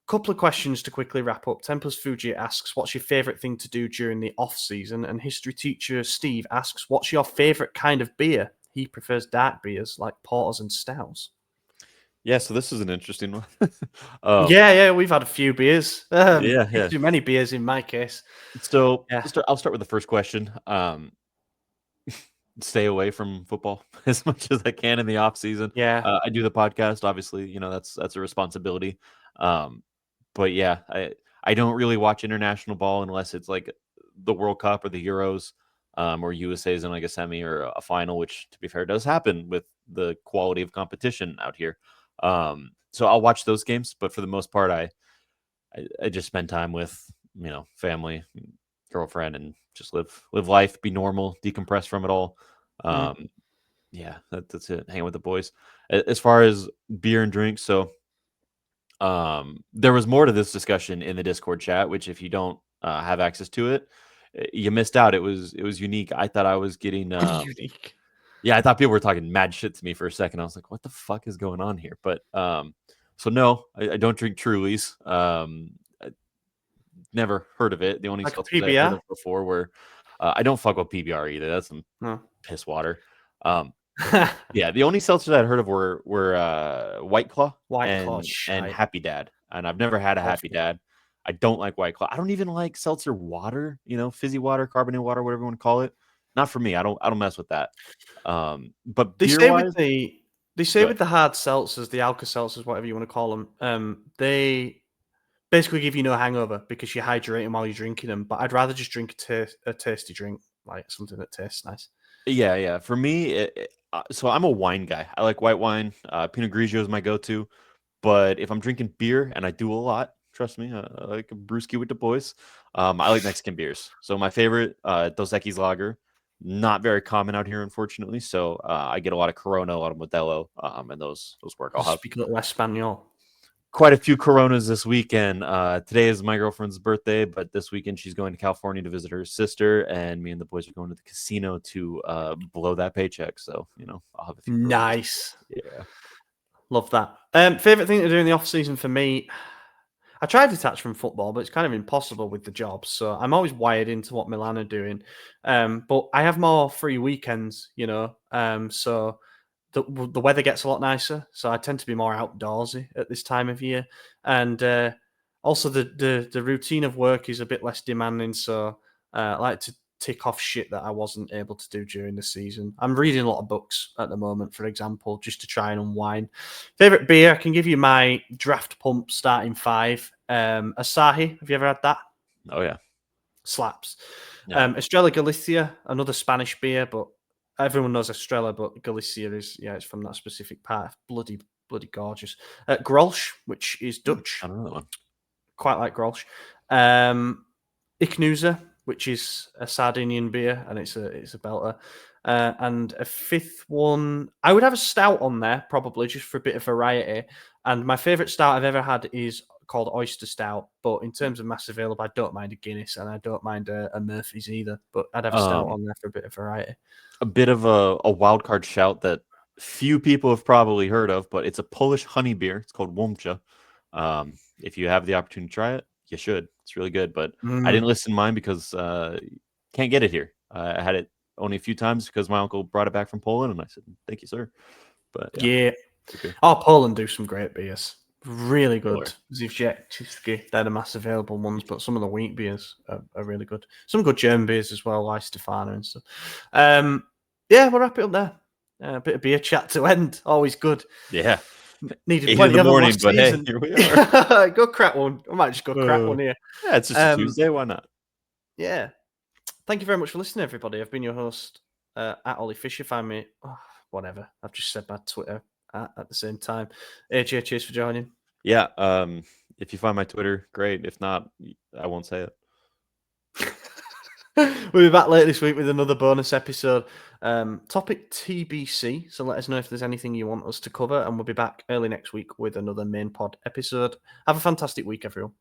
Speaker 2: Couple of questions to quickly wrap up. Tempest Fuji asks, what's your favourite thing to do during the off-season? And history teacher Steve asks, what's your favourite kind of beer? He prefers dark beers like porters and stouts.
Speaker 3: Yeah, so this is an interesting one.
Speaker 2: Yeah, we've had a few beers. Too many beers in my case.
Speaker 3: So I'll start with the first question. Stay away from football as much as I can in the off season.
Speaker 2: Yeah,
Speaker 3: I do the podcast. Obviously, that's a responsibility. But yeah, I don't really watch international ball unless it's like the World Cup or the Euros, or USA's in like a semi or a final, which to be fair does happen with the quality of competition out here. So I'll watch those games, but for the most part, I just spend time with family, girlfriend, and just live life, be normal, decompress from it all. Yeah, that's it. Hang with the boys. As far as beer and drinks, so there was more to this discussion in the Discord chat, which if you don't have access to it, you missed out. It was unique. I thought I was getting
Speaker 2: unique.
Speaker 3: Yeah, I thought people were talking mad shit to me for a second. I was like, what the fuck is going on here? But so no, I don't drink Trulies. I never heard of it. The only
Speaker 2: like
Speaker 3: seltzers I heard of before were I don't fuck with PBR either. That's some piss water. Yeah, the only seltzers I'd heard of were White Claw and Happy Dad. And I've never had a Happy Dad. I don't like White Claw. I don't even like seltzer water, fizzy water, carbonated water, whatever you want to call it. Not for me. I don't mess with that. But
Speaker 2: they say with the hard seltzers, the Alka seltzers, whatever you want to call them, they basically give you no hangover because you're hydrating while you're drinking them. But I'd rather just drink a tasty drink, like something that tastes nice.
Speaker 3: Yeah. For me, so I'm a wine guy. I like white wine. Pinot Grigio is my go-to. But if I'm drinking beer, and I do a lot, trust me, I like a brewski with the boys. I like Mexican beers. So my favorite, Dos Equis Lager. Not very common out here, unfortunately. So I get a lot of Corona, a lot of Modelo, and those work. I'll have
Speaker 2: speak a little Espanol.
Speaker 3: Quite a few Coronas this weekend. Today is my girlfriend's birthday, but this weekend she's going to California to visit her sister, and me and the boys are going to the casino to blow that paycheck. So I'll have a few.
Speaker 2: Nice.
Speaker 3: Yeah,
Speaker 2: love that. Favorite thing to do in the off season for me. I try to detach from football, but it's kind of impossible with the job. So I'm always wired into what Milan are doing. But I have more free weekends, so the weather gets a lot nicer. So I tend to be more outdoorsy at this time of year. And also the routine of work is a bit less demanding. So I like to tick off shit that I wasn't able to do during the season. I'm reading a lot of books at the moment, for example, just to try and unwind. Favorite beer, I can give you my Draft Pump starting 5. Asahi, have you ever had that?
Speaker 3: Oh yeah,
Speaker 2: slaps. Yeah. Estrella Galicia, another Spanish beer, but everyone knows Estrella, but Galicia is it's from that specific part. Bloody gorgeous. Grolsch, which is Dutch.
Speaker 3: I don't know that one.
Speaker 2: quite like Grolsch. Ichnusa, which is a Sardinian beer, and it's a belter. And a fifth one, I would have a stout on there, probably, just for a bit of variety. And my favourite stout I've ever had is called Oyster Stout. But in terms of mass available, I don't mind a Guinness, and I don't mind a Murphy's either. But I'd have a stout on there for a bit of variety.
Speaker 3: A bit of a wild card shout that few people have probably heard of, but it's a Polish honey beer. It's called Łomcha. If you have the opportunity to try it, you should. It's really good. But I didn't listen to mine because can't get it here. I had it only a few times because my uncle brought it back from Poland, and I said, "Thank you, sir." But
Speaker 2: yeah.
Speaker 3: Okay.
Speaker 2: Oh, Poland do some great beers. Really good. Zivjetsky, they're the mass available ones, but some of the wheat beers are really good. Some good German beers as well, like Stefano and stuff. Yeah, we'll wrap it up there. A bit of beer chat to end. Always good.
Speaker 3: Yeah.
Speaker 2: Needed plenty of them last
Speaker 3: but
Speaker 2: season.
Speaker 3: hey, here we are.
Speaker 2: Go crack one. I might just go crack one here.
Speaker 3: Yeah, it's just a Tuesday. Why not?
Speaker 2: Yeah. Thank you very much for listening, everybody. I've been your host at Ollie Fisher. Find me, whatever. I've just said my Twitter at the same time. AJ, cheers for joining.
Speaker 3: Yeah. If you find my Twitter, great. If not, I won't say it.
Speaker 2: We'll be back later this week with another bonus episode. Topic TBC. So let us know if there's anything you want us to cover, and we'll be back early next week with another main pod episode. Have a fantastic week, everyone.